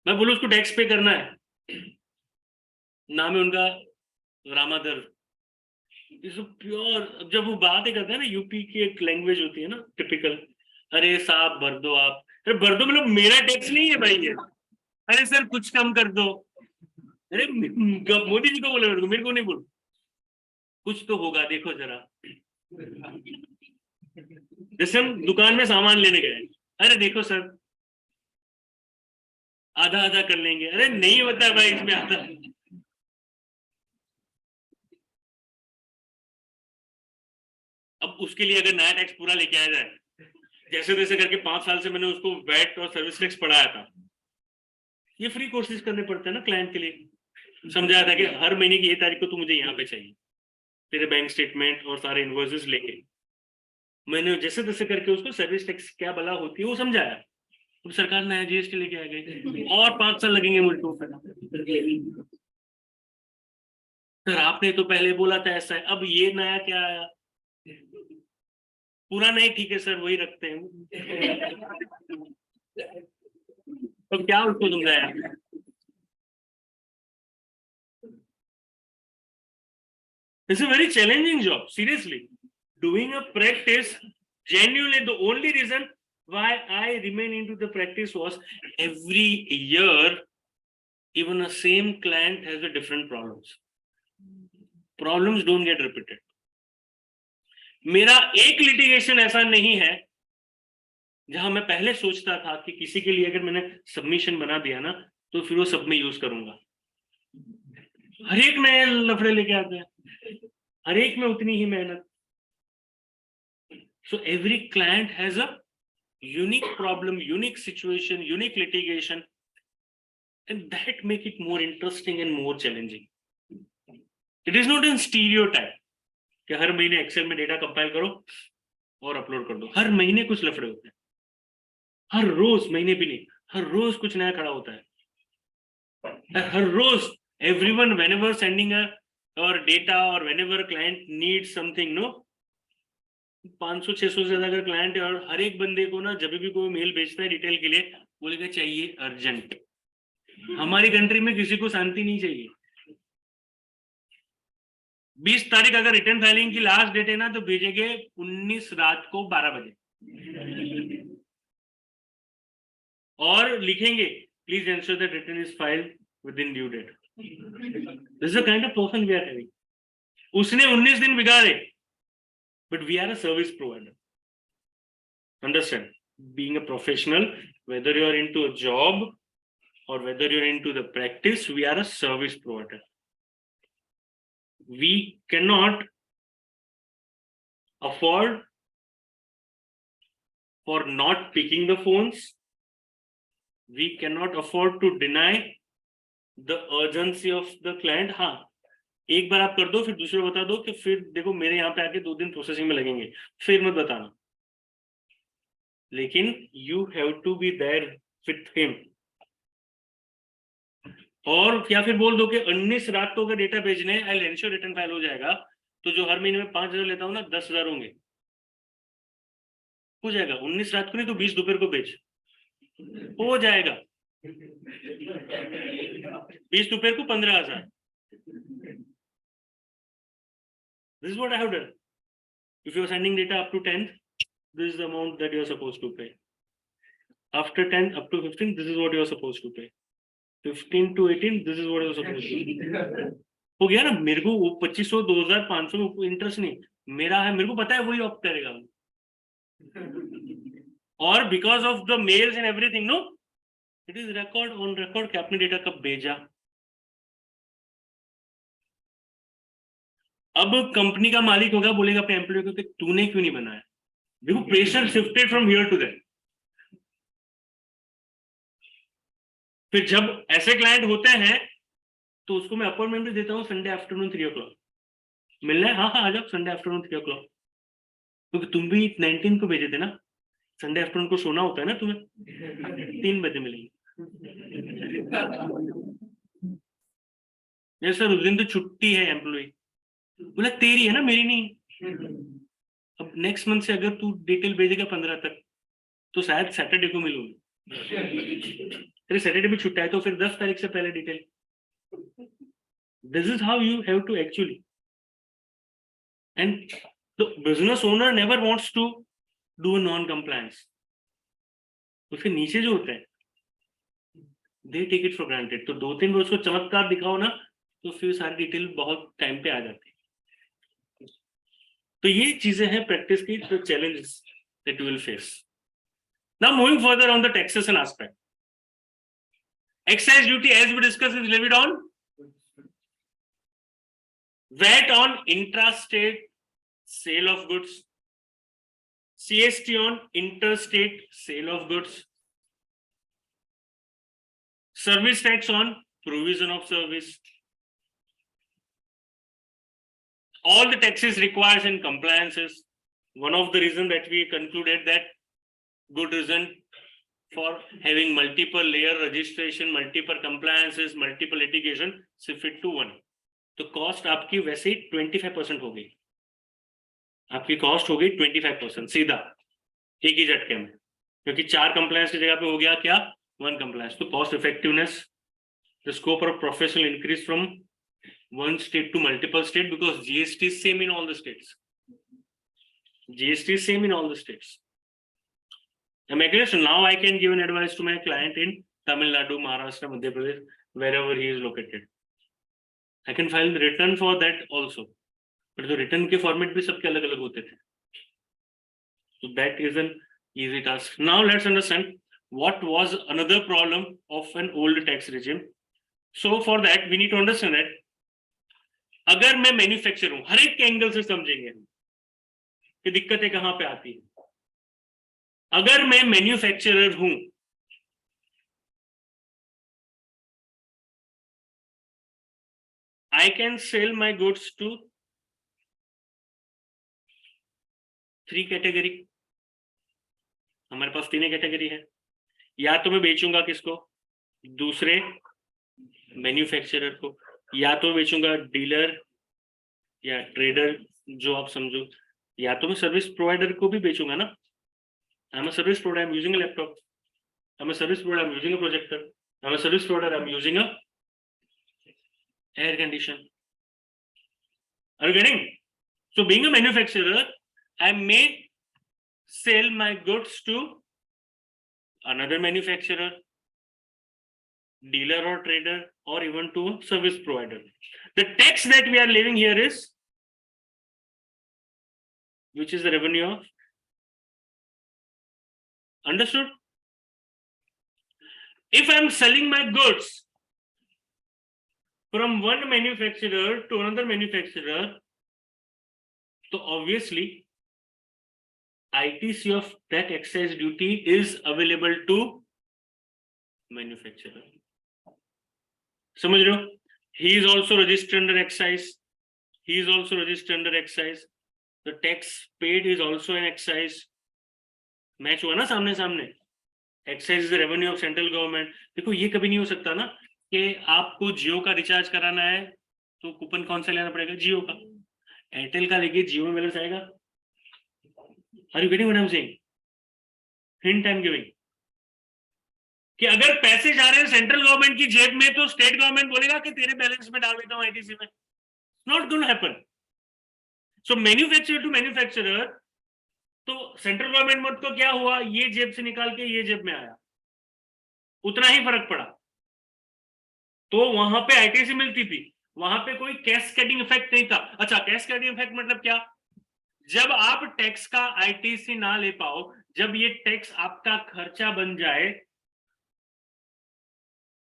मैं बोलूं उसको टैक्स पे करना है, नाम है उनका रामाधर, प्योर। जब वो बातें करते हैं ना, यूपी की एक लैंग्वेज होती है ना टिपिकल, अरे साहब भर दो आप, अरे भर दो मतलब मेरा टैक्स नहीं है भाई ये, अरे सर कुछ कम कर दो, अरे मोदी जी को बोले मेरे को नहीं बोलो, कुछ तो होगा देखो जरा। जैसे हम दुकान में सामान लेने गए, अरे देखो सर आधा आधा कर लेंगे, अरे नहीं होता भाई इसमें आधा। अब उसके लिए अगर नया टैक्स पूरा लेके आया जाए, जैसे तैसे करके 5 साल से मैंने उसको वैट और सर्विस टैक्स पढ़ाया था, ये फ्री कोर्सेज करने पड़ते हैं ना क्लाइंट के लिए। समझाया था कि हर महीने की 1 तारीख को तू मुझे यहाँ पे चाहिए, तेरे बैंक स्टेटमेंट और सारे इनवॉइसेस लेके। मैंने जैसे तैसे करके उसको सर्विस टैक्स क्या बला होती है वो समझाया। अब सरकार नया जीएसटी लेके आ गई और 5 साल लगेंगे मुझको। सर आपने तो पहले बोला था ऐसा है, अब ये नया क्या आया, पुराना ही ठीक है सर वही रखते हैं। तो क्या उसको समझाया। It's a very challenging job, seriously. Doing a practice, genuinely, the only reason why I remain into the practice was every year, even a same client has a different problems. Problems don't get repeated. मेरा एक litigation ऐसा नहीं है जहां मैं पहले सोचता था कि किसी के लिए अगर मैंने सबमिशन बना दिया ना तो फिर वो सब में यूज करूंगा। हर एक नए लफड़े लेके आते हैं, हर एक में उतनी ही मेहनत। So every client has a unique problem, unique situation, unique litigation, and that make it more interesting and more challenging. It is not a stereotype कि हर महीने एक्सेल में डेटा कंपाइल करो और अपलोड कर दो। हर महीने कुछ लफड़े होते हैं, हर रोज, महीने भी नहीं, हर रोज कुछ नया खड़ा होता है। हर रोज everyone whenever sending a or data or whenever client needs something, no, 500-600 से ज्यादा अगर क्लाइंट है और हर एक बंदे को ना जब भी कोई मेल भेजता है डिटेल के लिए बोलेगा चाहिए अर्जेंट। हमारी कंट्री में किसी को शांति नहीं चाहिए। 20 तारीख अगर रिटर्न फाइलिंग की लास्ट डेट है ना तो भेजेंगे 19 रात को 12 बजे और लिखेंगे please ensure that return is filed with in due date. This is the kind of person we are having. उसने 19 दिन बिगाड़े, but we are a service provider. Understand? Being a professional, whether you are into a job or whether you're into the practice, we are a service provider. We cannot afford for not picking the phones. We cannot afford to deny the urgency of the client. हाँ, एक बार आप कर दो फिर दूसरे बता दो कि फिर देखो मेरे यहाँ पे आके 2 दिन प्रोसेसिंग में लगेंगे, फिर मत बताना। लेकिन you have to be there with him. और क्या फिर बोल दो कि 19 रात को अगर डेटा भेजने I will ensure return file हो जाएगा, तो जो हर महीने में 5,000 लेता हूँ ना 10,000 होंगे, हो जाएगा। 19 रात को नहीं तो 20 दोपहर को भेज, हो जाएगा। 20 दोपहर को 15,000। This is what I have done. If you are sending data up to 10th, this is the amount that you are supposed to pay. After 10th up to 15th, this is what you are supposed to pay. 15 to 18, this is what you are supposed to pay. हो गया ना, मेरे को वो 2500 2500 interest नहीं मेरा है, मेरे को पता है वही ऑप्ट करेगा। और because of the mails and everything, no it is record on record कि आपने डेटा कब भेजा। अब कंपनी का मालिक होगा, बोलेगा अपने एम्प्लॉय को कि तूने क्यों नहीं बनाया। देखो pressure shifted from here to there. फिर जब ऐसे क्लाइंट होते हैं तो उसको मैं अपॉइंटमेंट भी देता हूँ संडे आफ्टरनून 3 o'clock मिलना है। हाँ हाँ आ जाओ संडे आफ्टरनून 3 o'clock, क्योंकि तुम भी 19 को भेजे थे ना, संडे आफ्टरनून को सोना होता है ना तुम्हें, 3 बजे मिलेंगे। यस सर, उस दिन तो छुट्टी है एम्प्लॉय। बोला तेरी है ना, मेरी नहीं। अब नेक्स्ट मंथ से अगर तू डिटेल भेजेगा 15 तक तो शायद सैटरडे को मिलूंगी। तेरे सैटरडे भी छुट्टा है तो फिर 10 तारीख से पहले detail. This is how you have to actually, and the business owner never wants to do non compliance. उसके नीचे जो होते हैं they take it for granted. तो 2-3 रोज को चमत्कार दिखाओ ना तो फिर सारी डिटेल बहुत टाइम पे आ जाती है। तो ये चीजें हैं प्रैक्टिस की, जो challenges that you will face. Now moving further on the taxation aspect, excise duty as we discussed is levied on VAT on intrastate sale of goods, CST on interstate sale of goods, service tax on provision of service. All the taxes requires and compliances. One of the reasons that we concluded that good reason for having multiple layer registration, multiple compliances, multiple litigation, so fit to one. तो cost आपकी वैसे ही 25% हो गई, आपकी cost हो गई 25% सीधा एक ही झटके में, क्योंकि 4 कंप्लायंस की जगह पे हो गया क्या 1 कंप्लायंस। तो cost effectiveness, the scope of professional increase from 1 state to multiple state because GST is same in all the states. GST is same in all the states. Am I clear? So now I can give an advice to my client in Tamil Nadu, Maharashtra, Madhya Pradesh, wherever he is located. I can file the return for that also. But the return के format भी सबके अलग अलग होते थे. So that is an easy task. Now let's understand what was another problem of an old tax regime. So for that we need to understand that अगर मैं manufacture हूं, हर एक एंगल से समझेंगे कि दिक्कतें कहां पे आती है। अगर मैं मैन्युफैक्चरर हूं, I can sell my goods to 3 category. हमारे पास 3 कैटेगरी है। या तो मैं बेचूंगा किसको, दूसरे मैन्युफैक्चरर को, या तो बेचूंगा डीलर या ट्रेडर, जो आप समझो, या तो मैं सर्विस प्रोवाइडर को भी बेचूंगा ना। I'm a service provider, I'm using a laptop. I'm a service provider, I'm using a projector. I'm a service provider, I'm using a air condition. Are you getting? So being a manufacturer, I may sell my goods to another manufacturer, dealer or trader, or even to a service provider. The tax that we are living here is, which is the revenue of, understood? If I am selling my goods from one manufacturer to another manufacturer, so obviously ITC of that excise duty is available to manufacturer. समझ रहे हो? He is also registered under excise. He is also registered under excise. The tax paid is also an excise. Match हुआ ना सामने सामने। Excise is the revenue of central government. देखो ये कभी नहीं हो सकता ना कि आपको जियो का रिचार्ज कराना है तो कूपन कौन सा लेना पड़ेगा, जियो का। एयरटेल का लेके जियो में बैलेंस आएगा। Are you getting what I'm saying? Hint I'm giving. कि अगर पैसे जा रहे हैं सेंट्रल गवर्नमेंट की जेब में तो स्टेट गवर्नमेंट बोलेगा कि तेरे बैलेंस में डाल देता हूं आईटीसी में। Not going to happen. So manufacturer to manufacturer, तो सेंट्रल गवर्नमेंट को क्या हुआ, ये जेब से निकाल के ये जेब में आया, उतना ही फर्क पड़ा। तो वहां पे आईटीसी मिलती थी, वहां पे कोई कैस्केडिंग इफेक्ट नहीं था। अच्छा, कैस्केडिंग इफेक्ट मतलब क्या? जब आप टैक्स का आईटीसी ना ले पाओ, जब ये टैक्स आपका खर्चा बन जाए,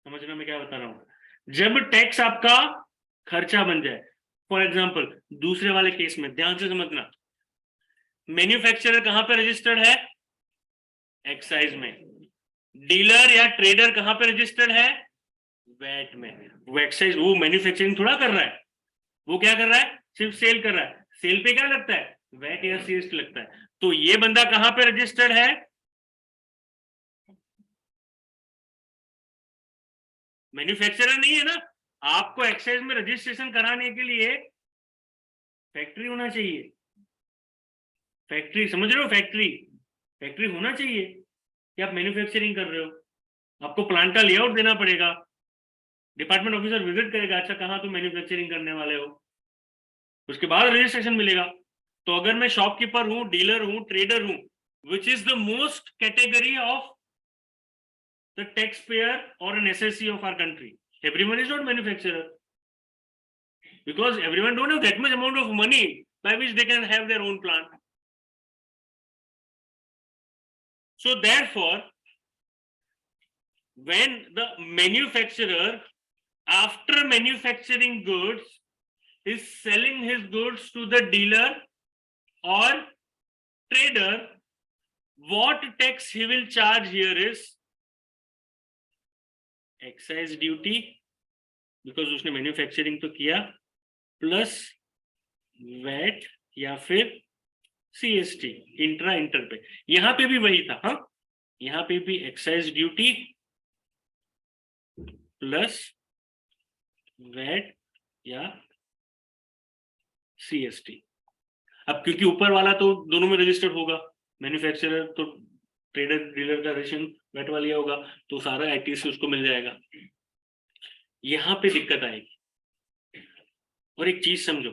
समझना मैं क्या बता रहा हूं, जब टैक्स आपका खर्चा बन जाए, फॉर एग्जाम्पल दूसरे वाले केस में ध्यान से समझना, मैन्युफैक्चरर कहां पे रजिस्टर्ड है? एक्साइज में। डीलर या ट्रेडर कहां पे रजिस्टर्ड है? वैट में। वो एक्साइज, वो मैन्युफैक्चरिंग थोड़ा कर रहा है, वो क्या कर रहा है? सिर्फ सेल कर रहा है। सेल पे क्या लगता है? वैट या सीएसटी लगता है। तो ये बंदा कहां पे रजिस्टर्ड है? मैन्युफैक्चरर नहीं है ना। आपको एक्साइज में रजिस्ट्रेशन कराने के लिए फैक्ट्री होना चाहिए। फैक्ट्री, समझ रहे हो? फैक्ट्री, फैक्ट्री होना चाहिए कि आप मैन्युफैक्चरिंग कर रहे हो। आपको प्लांट का लेआउट देना पड़ेगा, डिपार्टमेंट ऑफिसर विजिट करेगा, अच्छा कहाँ तुम मैन्युफैक्चरिंग करने वाले हो, उसके बाद रजिस्ट्रेशन मिलेगा। तो अगर मैं शॉपकीपर हूं, डीलर हूं, ट्रेडर हूं, which is the most category of the tax payer और an SSC of our country, everyone is not manufacturer, because everyone don't have that much amount of money by which they can have their own plant. So therefore, when the manufacturer, after manufacturing goods, is selling his goods to the dealer or trader, what tax he will charge here is excise duty, because उसने manufacturing तो किया, plus VAT या फिर CST intra inter पे। यहां पे भी वही था, हाँ, यहां पे भी एक्साइज ड्यूटी प्लस वैट या सीएसटी। अब क्योंकि ऊपर वाला तो दोनों में रजिस्टर्ड होगा, मैन्युफैक्चरर तो ट्रेडर डीलर का रेशन वैट वाली होगा, तो सारा आईटीसी उसको मिल जाएगा। यहां पे दिक्कत आएगी। और एक चीज समझो,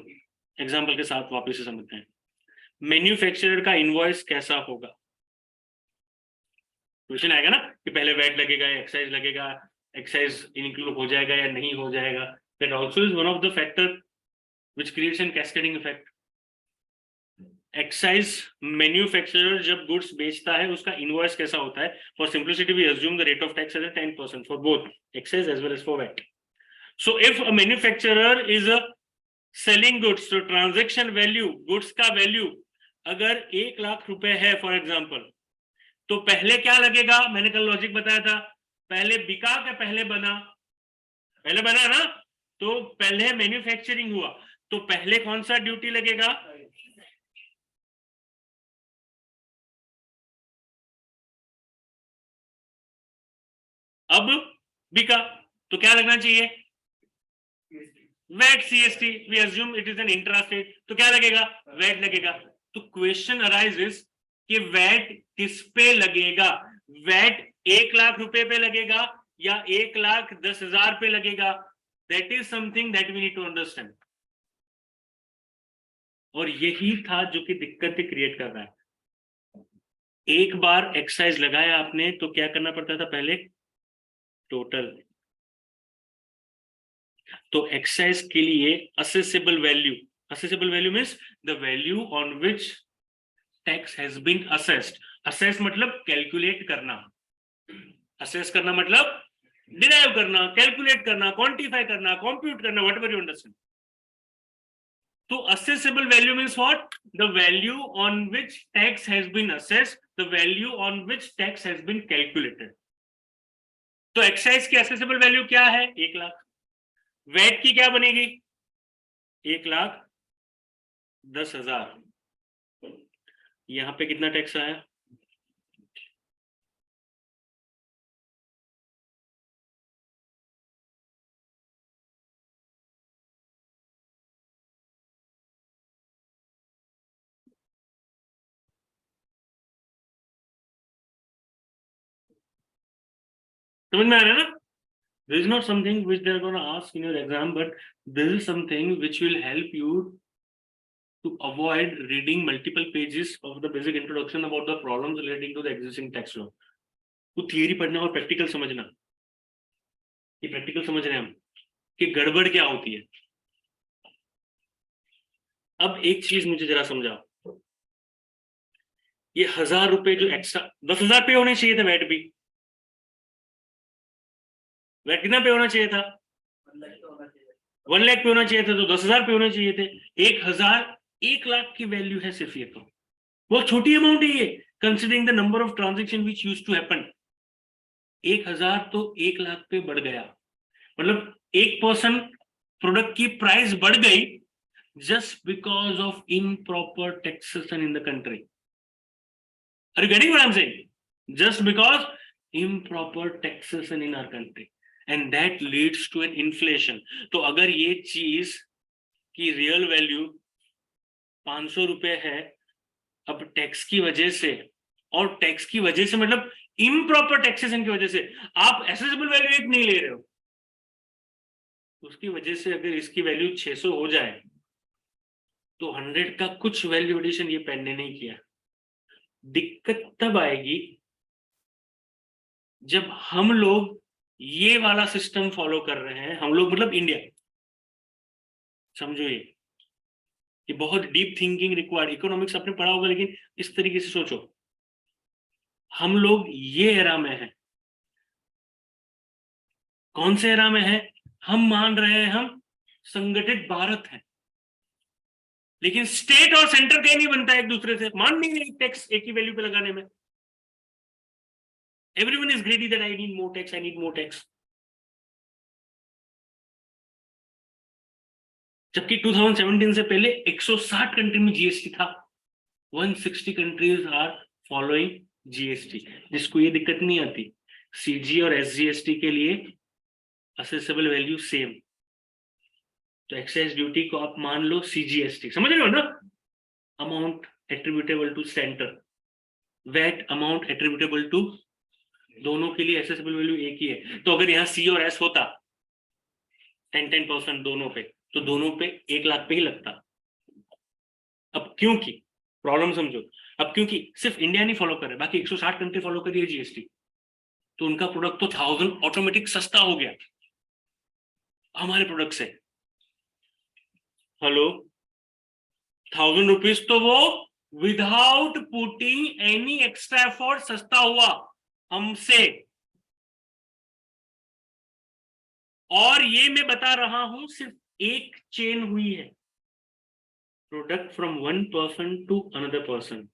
एग्जाम्पल के साथ वापस से समझते हैं, मैन्युफैक्चरर का इनवॉइस कैसा होगा? क्वेश्चन आएगा ना कि पहले वैट लगेगा या एक्साइज लगेगा, एक्साइज इंक्लूड हो जाएगा या नहीं हो जाएगा। That also is one of the factor which creates an cascading effect. Excise manufacturer जब गुड्स बेचता है उसका इनवॉइस कैसा होता है? For simplicity we assume the rate of tax as 10% for both excise as well as for VAT. So if a manufacturer is selling goods, तो transaction value, goods का value अगर 1 लाख रुपए है फॉर एग्जांपल, तो पहले क्या लगेगा? मैंने कल लॉजिक बताया था, पहले बिका के पहले बना, पहले बना ना, तो पहले मैन्युफैक्चरिंग हुआ, तो पहले कौन सा ड्यूटी लगेगा? अब बिका तो क्या लगना चाहिए? VAT CST, we assume it is an intra state, तो क्या लगेगा? वैट लगेगा। तो क्वेश्चन अराइजेस कि वैट किस पे लगेगा? वैट 1 लाख रुपए पे लगेगा या 1,10,000 पे लगेगा? That is something that we need to understand. और यही था जो कि दिक्कतें क्रिएट कर रहा है। एक बार एक्साइज लगाया आपने तो क्या करना पड़ता था पहले? टोटल। तो एक्साइज के लिए assessable value, assessable value means the value on which tax has been assessed. Assess मतलब कैलकुलेट करना, असेस करना मतलब डिराइव करना, कैलकुलेट करना, क्वांटिफाई करना, कंप्यूट करना, व्हाटएवर यू अंडरस्टैंड। तो assessable value means what? The value on which tax has been assessed, the value on which tax has been calculated. तो एक्साइज की assessable value क्या है? 1 लाख। वैट की क्या बनेगी? 1,10,000। यहां पे कितना टैक्स आया? समझ में आ रहा है ना? This is not something which they are going to ask in your exam, but this is something which will help you to avoid reading multiple pages of the basic introduction about the problems relating to the existing tax law. तो theory पढ़ना और practical समझना, ये practical समझ रहे हैं हम। कि गड़बड़ क्या होती है। अब एक चीज मुझे जरा समझाओ, ये 1000 रुपए जो एक्स्ट्रा, 10,000 पे होने चाहिए थे वैट भी, वैट कितना पे होना चाहिए था, 1 लाख पे होना चाहिए था, तो 10,000 पे होने चाहिए थे। 1,000 1 लाख की वैल्यू है सिर्फ, ये तो बहुत छोटी अमाउंट है ये, considering the number of transaction which used to happen. 1,000 तो 1 लाख पे बढ़ गया, मतलब 1% प्रोडक्ट की प्राइस बढ़ गई just because of improper taxation in the country. Are you getting what I'm saying? Just because improper taxation in our country, and that leads to an inflation. तो अगर ये चीज की रियल वैल्यू 500 रुपए है, अब टैक्स की वजह से, और टैक्स की वजह से मतलब इम्प्रॉपर टैक्सेशन की वजह से आप एसेसेबल वैल्यू एक नहीं ले रहे हो, उसकी वजह से अगर इसकी वैल्यू 600 हो जाए तो 100 का कुछ वैल्यू एडिशन ये पेन ने नहीं किया। दिक्कत तब आएगी जब हम लोग ये वाला सिस्टम फॉलो कर रहे हैं, हम लोग मतलब इंडिया, समझो ये बहुत डीप थिंकिंग रिक्वायर्ड, इकोनॉमिक्स आपने पढ़ा होगा लेकिन इस तरीके से सोचो, हम लोग ये एरा में हैं, कौन से एरा में है, हम मान रहे हैं हम संगठित भारत है, लेकिन स्टेट और सेंटर कहीं नहीं बनता एक दूसरे से, मान नहीं रहे टैक्स एक ही वैल्यू पे लगाने में। Everyone is ग्रेडी that I need more tax, I need more tax. जबकि 2017 से पहले 160 कंट्री में जीएसटी था, 160 कंट्रीज आर फॉलोइंग जीएसटी, जिसको ये दिक्कत नहीं आती। सीजी और एसजीएसटी के लिए असेसेबल वैल्यू सेम, तो एक्साइज ड्यूटी को आप मान लो सीजीएसटी, समझ रहे हो ना, amount attributable to centre, VAT amount attributable to, दोनों के लिए असेसेबल वैल्यू एक ही है। तो अगर यहाँ सी और एस होता 10% दोनों पे, तो दोनों पे 1 लाख पे ही लगता। अब क्योंकि प्रॉब्लम समझो, अब क्योंकि सिर्फ इंडिया नहीं फॉलो कर रहे, बाकी 160 कंट्री फॉलो कर रही है जीएसटी, तो उनका प्रोडक्ट तो 1000 ऑटोमेटिक सस्ता हो गया हमारे प्रोडक्ट से। हेलो, 1000 रुपीज तो वो without putting any extra effort सस्ता हुआ हमसे, और ये मैं बता रहा हूं सिर्फ एक चेन हुई है, product from one person to another person.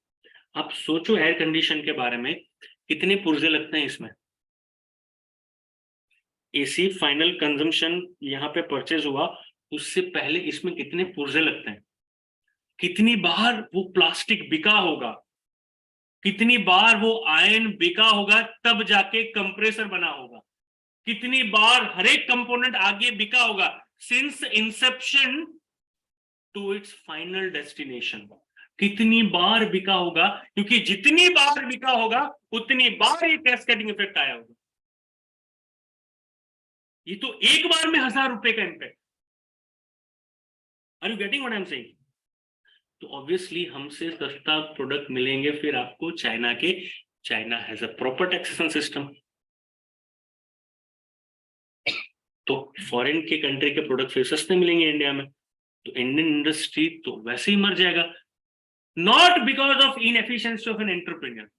आप सोचो एयर कंडीशन के बारे में, कितने पुर्जे लगते हैं इसमें, एसी फाइनल कंजम्पशन यहाँ पे परचेज हुआ, उससे पहले इसमें कितने पुर्जे लगते हैं, कितनी बार वो प्लास्टिक बिका होगा, कितनी बार वो आयरन बिका होगा तब जाके कंप्रेसर बना होगा, कितनी बार हर एक कंपोनेंट आगे बिका होगा since inception to its final destination, कितनी बार बिका होगा, क्योंकि जितनी बार बिका होगा उतनी बार ये कैस्केडिंग इफेक्ट आया होगा। ये तो एक बार में 1000 रुपए का impact. Are you getting what I am saying? So obviously हमसे सस्ता प्रोडक्ट मिलेंगे फिर आपको चाइना के, China has a proper taxation system, तो फॉरेन के कंट्री के प्रोडक्ट फिर सस्ते मिलेंगे इंडिया में, तो इंडियन इंडस्ट्री तो वैसे ही मर जाएगा, not because of inefficiency of an entrepreneur,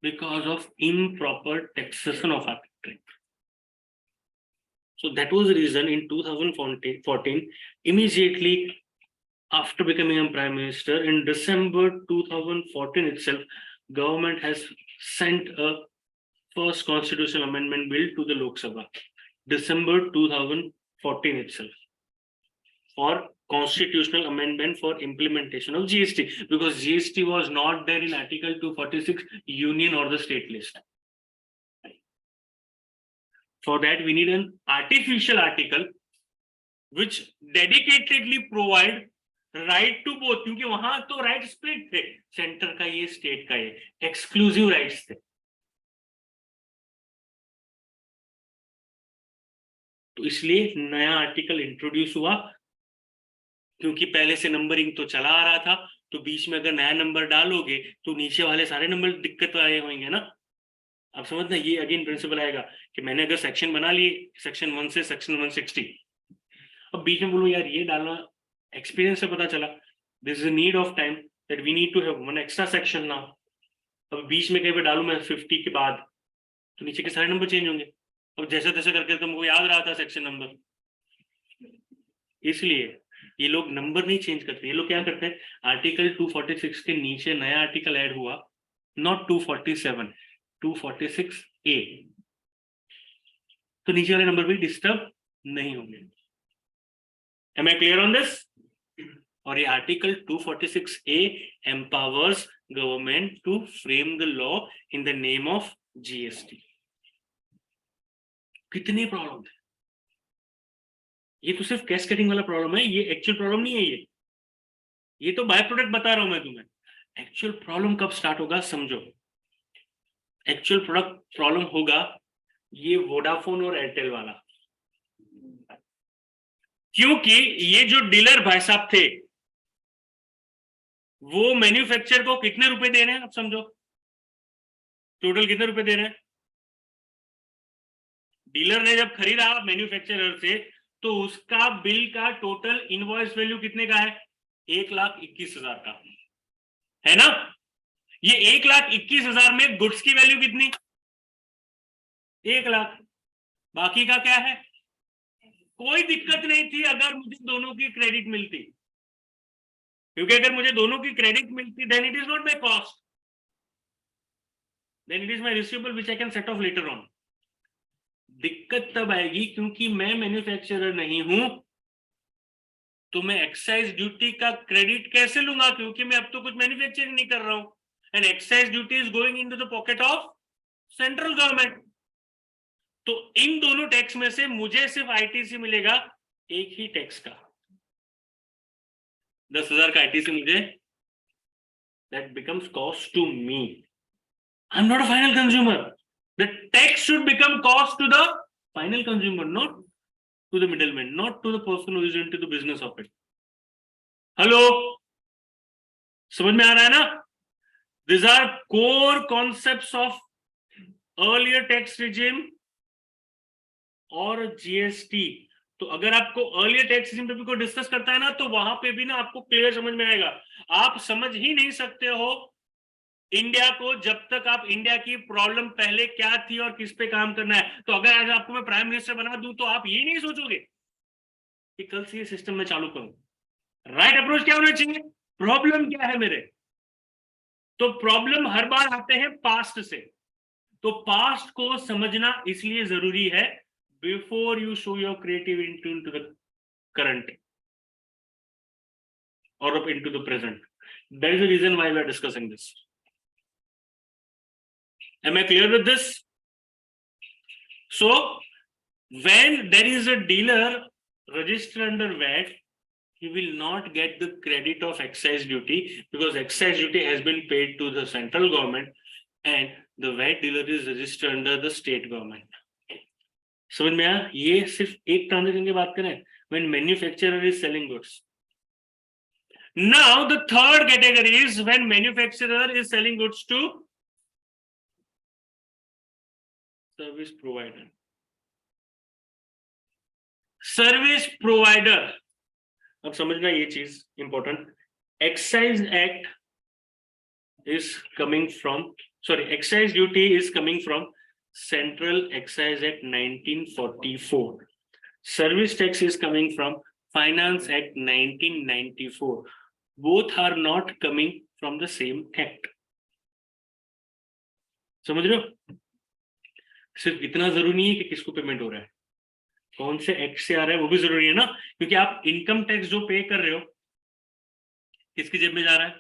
because of improper taxation of our country. So that was the reason in 2014, immediately after becoming a prime minister, in December 2014 itself, government has sent a first constitutional amendment bill to the Lok Sabha, December 2014 itself, for constitutional amendment for implementation of GST, because GST was not there in Article 246 union or the state list. For that we need an artificial article which dedicatedly provide right to both, क्योंकि वहां तो right split थे, centre का ये state का ये, exclusive rights थे। तो इसलिए नया आर्टिकल इंट्रोड्यूस हुआ, क्योंकि पहले से नंबरिंग तो चला आ रहा था, तो बीच में अगर नया नंबर डालोगे तो नीचे वाले सारे नंबर दिक्कत आए होंगे ना। आप समझना, ये अगेन प्रिंसिपल आएगा कि मैंने अगर सेक्शन बना लिए सेक्शन 1 से सेक्शन 160, अब बीच में बोलूं यार ये डालना, एक्सपीरियंस से पता चला this is need of time that we need to have one extra section now. अब बीच में कहीं पे डालूं मैं 50 के बाद, तो नीचे के सारे नंबर चेंज होंगे। अब जैसे तैसे करके तुमको याद रहा था सेक्शन नंबर, इसलिए ये लोग नंबर नहीं चेंज करते। ये लोग क्या करते हैं, आर्टिकल 246 के नीचे नया आर्टिकल ऐड हुआ, नॉट 247, 246A, तो नीचे वाले नंबर भी डिस्टर्ब नहीं होंगे। Am I clear on this? और ये article 246A empowers government to frame the law in the name of GST. कितनी प्रॉब्लम है, ये तो सिर्फ कैस्केडिंग वाला प्रॉब्लम है, ये एक्चुअल प्रॉब्लम नहीं है। ये तो बाय प्रोडक्ट बता रहा हूं मैं तुम्हें। एक्चुअल प्रॉब्लम कब स्टार्ट होगा समझो। एक्चुअल प्रोडक्ट प्रॉब्लम होगा ये वोडाफोन और एयरटेल वाला, क्योंकि ये जो डीलर भाई साहब थे वो मैन्युफैक्चरर को कितने रुपए दे रहे हैं, आप समझो टोटल कितने रुपए दे रहे हैं। डीलर ने जब खरीदा मैन्युफैक्चरर से तो उसका बिल का टोटल इनवॉइस वैल्यू कितने का है, 1,21,000 का है ना। ये 1,21,000 में गुड्स की वैल्यू कितनी, 1 लाख। बाकी का क्या है, कोई दिक्कत नहीं थी अगर मुझे दोनों की क्रेडिट मिलती, क्योंकि अगर मुझे दोनों की क्रेडिट मिलती then it is not my cost, then it is my receivable which I can set off later on. दिक्कत तब आएगी क्योंकि मैं मैन्युफैक्चरर नहीं हूं, तो मैं एक्साइज ड्यूटी का क्रेडिट कैसे लूंगा, क्योंकि मैं अब तो कुछ मैन्युफैक्चरिंग नहीं कर रहा हूं, and excise duty is going into the pocket of central government. तो इन दोनों टैक्स में से मुझे सिर्फ आईटीसी मिलेगा एक ही टैक्स का, 10,000 का आईटीसी मुझे, that becomes cost to me. I am not a final consumer, the tax should become cost to the final consumer, not to the middleman, not to the person who is into the business of it. Hello, समझ में आ रहा है ना? These are core concepts of earlier tax regime और GST. तो अगर आपको earlier tax regime topic को डिस्कस करता है ना, तो वहां पे भी ना आपको क्लियर समझ में आएगा। आप समझ ही नहीं सकते हो इंडिया को जब तक आप इंडिया की प्रॉब्लम पहले क्या थी और किस पे काम करना है। तो अगर आज आपको मैं प्राइम मिनिस्टर बना दूं तो आप ये नहीं सोचोगे कि कल से ये सिस्टम में चालू करूं। राइट अप्रोच क्या होना चाहिए, प्रॉब्लम क्या है मेरे, तो प्रॉब्लम हर बार आते हैं पास्ट से, तो पास्ट को समझना इसलिए जरूरी है before you show your creative into the current और into the present. That is the reason why we are discussing this. Am I clear with this? So when there is a dealer registered under VAT, he will not get the credit of excise duty because excise duty has been paid to the central government and the VAT dealer is registered under the state government. समझ में आया? ये सिर्फ एक transaction की बात करें, when manufacturer is selling goods. Now the third category is when manufacturer is selling goods to service provider. Service provider, अब समझना ये चीज important, excise act is coming from, sorry excise duty is coming from central excise act 1944, service tax is coming from finance act 1994, both are not coming from the same act. समझ रहे हो? सिर्फ इतना जरूरी नहीं है कि किसको पेमेंट हो रहा है, कौन से एक्ट से आ रहा है वो भी जरूरी है ना, क्योंकि आप इनकम टैक्स जो पे कर रहे हो किसकी जेब में जा रहा है,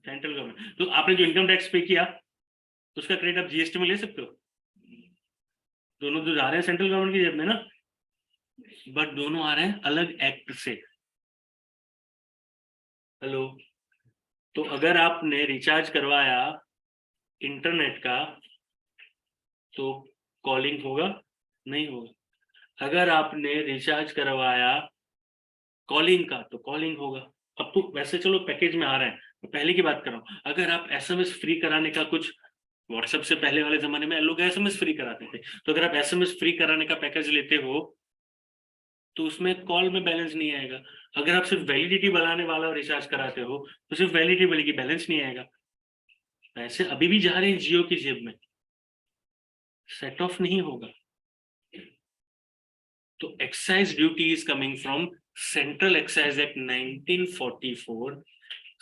सेंट्रल गवर्नमेंट। तो आपने जो इनकम टैक्स पे किया तो उसका क्रेडिट आप जीएसटी में ले सकते हो, दोनों जो जा रहे हैं सेंट्रल गवर्नमेंट की जेब में ना, बट दोनों आ रहे हैं अलग एक्ट से। हेलो, तो अगर आपने रिचार्ज करवाया इंटरनेट का तो कॉलिंग होगा, नहीं होगा। अगर आपने रिचार्ज करवाया कॉलिंग का तो कॉलिंग होगा। अब तो वैसे चलो पैकेज में आ रहा है, मैं पहले की बात कर रहा हूं, अगर आप एसएमएस फ्री कराने का कुछ व्हाट्सएप से पहले वाले जमाने में लोग एसएमएस फ्री कराते थे, तो अगर आप एसएमएस फ्री कराने का पैकेज लेते हो तो उसमें कॉल में बैलेंस नहीं आएगा। अगर आप सिर्फ वैलिडिटी बढ़ाने वाला रिचार्ज कराते हो तो सिर्फ वैलिडिटी बढ़ेगी, बैलेंस नहीं आएगा। पैसे अभी भी जा रहे हैं जियो की जेब में, सेट ऑफ नहीं होगा। तो excise duty is coming from central excise act 1944,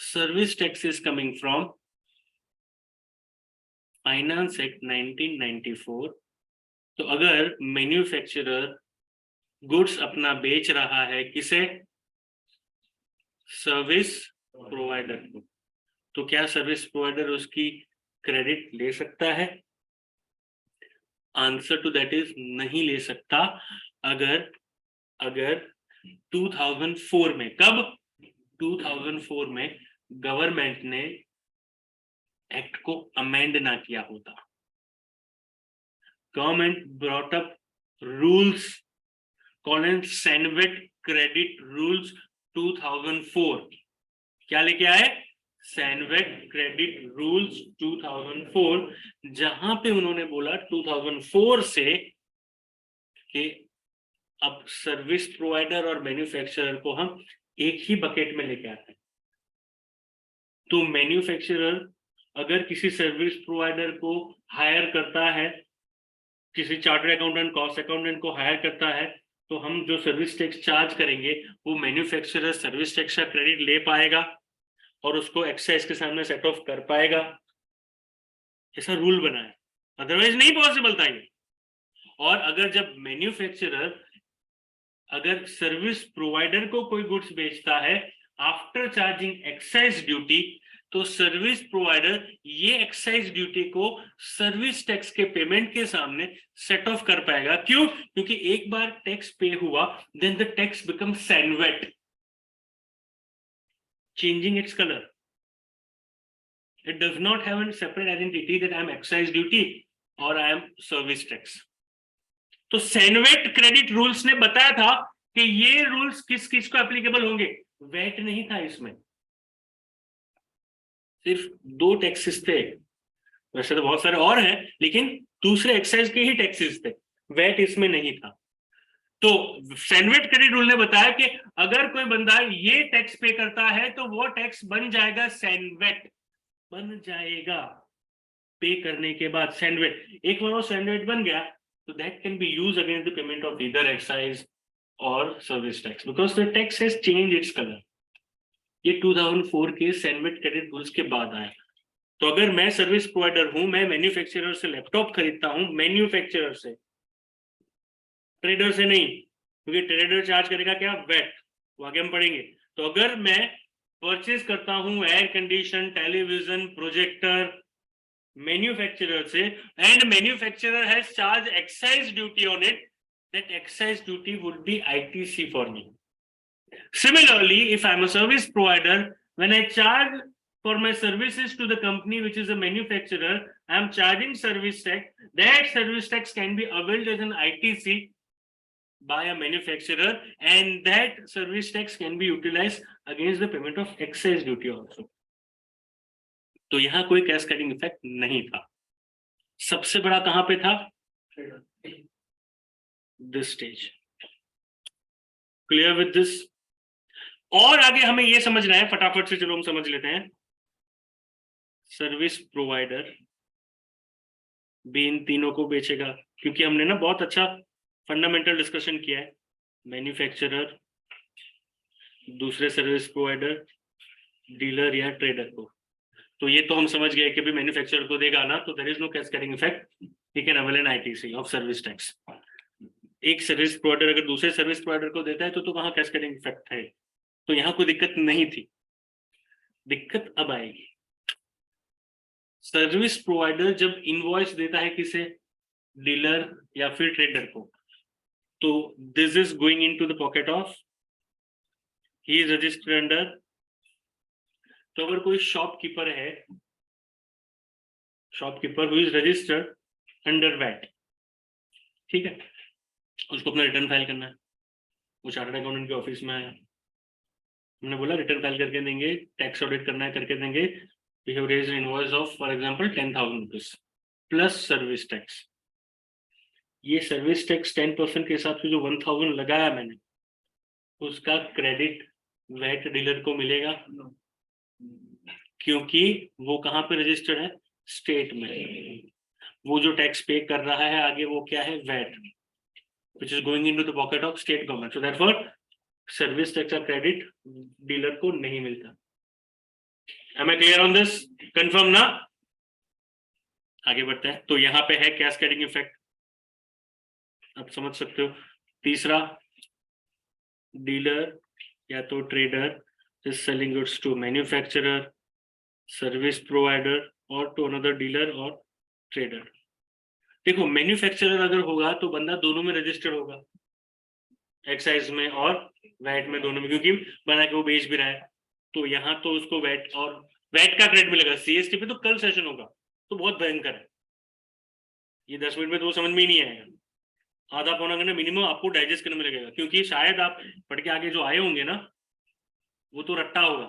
service tax is coming from finance act 1994। तो अगर मैन्युफैक्चरर गुड्स अपना बेच रहा है किसे, सर्विस प्रोवाइडर को, तो क्या सर्विस प्रोवाइडर उसकी क्रेडिट ले सकता है? आंसर टू दैट इज नहीं ले सकता। अगर 2004 में, कब 2004 में गवर्नमेंट ने एक्ट को अमेंड ना किया होता। Government brought up rules called CENVAT credit rules 2004। क्या लेके आए? सैनवेट क्रेडिट रूल्स 2004, जहां पे उन्होंने बोला 2004 से कि अब सर्विस प्रोवाइडर और मैन्युफैक्चरर को हम एक ही बकेट में लेके आते हैं। तो मैन्युफैक्चरर अगर किसी सर्विस प्रोवाइडर को हायर करता है, किसी चार्टर्ड अकाउंटेंट, कॉस्ट अकाउंटेंट को हायर करता है, तो हम जो सर्विस टैक्स चार्ज करेंगे वो मैन्युफैक्चरर सर्विस टैक्स का क्रेडिट ले पाएगा और उसको एक्साइज के सामने सेट ऑफ कर पाएगा। ऐसा रूल बना है, अदरवाइज नहीं पॉसिबल था ये। और अगर जब मैन्युफैक्चरर अगर सर्विस प्रोवाइडर को कोई गुड्स बेचता है आफ्टर चार्जिंग एक्साइज ड्यूटी, तो सर्विस प्रोवाइडर ये एक्साइज ड्यूटी को सर्विस टैक्स के पेमेंट के सामने सेट ऑफ कर पाएगा। क्यों? क्योंकि एक बार टैक्स पे हुआ, then the tax become CENVAT, changing its color. It does not have a separate identity that I am excise duty or I am service tax. तो सैनवेट क्रेडिट रूल्स ने बताया था कि ये रूल्स किस किस को एप्लीकेबल होंगे। वेट नहीं था इसमें, सिर्फ 2 टैक्सेस थे, वैसे तो बहुत सारे और हैं लेकिन दूसरे एक्साइज के ही टैक्सेस थे, वेट इसमें नहीं था। तो सैनवेट क्रेडिट रूल ने बताया कि अगर कोई बंदा ये टैक्स पे करता है तो वो टैक्स बन जाएगा सैनवेट, बन जाएगा पे करने के बाद सैनवेट। एक बार वो सैनवेट बन गया तो that can be used against the payment of either excise और service tax because the tax has changed its colour. ये 2004 के सैनवेट क्रेडिट रूल्स के बाद आया। तो अगर मैं सर्विस प्रोवाइडर हूं, मैं मैन्युफैक्चरर से लैपटॉप खरीदता हूं, मैन्युफैक्चरर से, ट्रेडर से नहीं, क्योंकि ट्रेडर चार्ज करेगा क्या, वेट, वो आगे हम पढ़ेंगे। तो अगर मैं परचेज करता हूं air condition, television, projector manufacturer से and manufacturer has charge excise duty on it, that excise duty would be ITC for me. Similarly, if I'm a service provider, when I charge for my services to the company which is a manufacturer, I'm charging service tax. That service tax can be availed as an ITC by a manufacturer, and that service tax can be utilized against the payment of excise duty also. तो यहाँ कोई cascading effect नहीं था। सबसे बड़ा कहां पे था? This stage. Clear with this? और आगे हमें ये समझना है, फटाफट से चलो हम समझ लेते हैं। सर्विस प्रोवाइडर भी इन तीनों को बेचेगा, क्योंकि हमने ना बहुत अच्छा फंडामेंटल डिस्कशन किया है। मैन्युफैक्चरर, दूसरे सर्विस प्रोवाइडर, डीलर या ट्रेडर को। तो ये तो हम समझ गए कि भी मैन्युफैक्चरर को देगा ना, तो there is no cascading effect, he can avail an ITC of service tax. एक सर्विस प्रोवाइडर अगर दूसरे सर्विस प्रोवाइडर को देता है तो वहां कैस्केडिंग इफेक्ट है। तो यहां कोई दिक्कत नहीं थी। दिक्कत अब आएगी। सर्विस प्रोवाइडर जब इनवॉइस देता है किसे, डीलर या फिर ट्रेडर को, तो this is going into the pocket of, he is registered under. तो अगर कोई शॉपकीपर है, shopkeeper who is registered under VAT, ठीक है, उसको अपना रिटर्न फाइल करना है। वो चार्टर्ड अकाउंटेंट के ऑफिस में आया, हमने बोला रिटर्न फाइल करके देंगे, टैक्स ऑडिट करना है करके देंगे। We have raised an invoice of, for example, 10,000 rupees. Plus service tax. ये सर्विस टैक्स 10% के हिसाब से जो 1000 लगाया मैंने, उसका क्रेडिट वैट डीलर को मिलेगा, क्योंकि वो कहाँ पे रजिस्टर्ड है, स्टेट में। वो जो टैक्स पे कर रहा है आगे वो क्या है, VAT, which is going into the pocket of state government. So therefore service tax का क्रेडिट डीलर को नहीं मिलता। Am I clear on this? Confirm ना? आगे बढ़ते हैं। तो यहाँ पे है कैस्केडिंग इफेक्ट, आप समझ सकते हो। तीसरा, डीलर या तो trader is selling goods to manufacturer, service provider और टू अनदर डीलर और ट्रेडर। देखो मैन्युफैक्चरर अगर होगा तो बंदा दोनों में रजिस्टर्ड होगा, एक्साइज में और वैट में, दोनों में, क्योंकि बना के वो बेच भी रहा है। तो यहाँ तो उसको वैट और वैट का क्रेडिट मिलेगा। सीएसटी पे तो कल सेशन होगा, तो बहुत भयंकर है, ये 10 मिनट में तो समझ में ही नहीं आएगा। आधा पौना घंटा मिनिमम आपको डाइजेस्ट करने में लगेगा, क्योंकि शायद आप पढ़ के आगे जो आए होंगे ना, वो तो रट्टा होगा,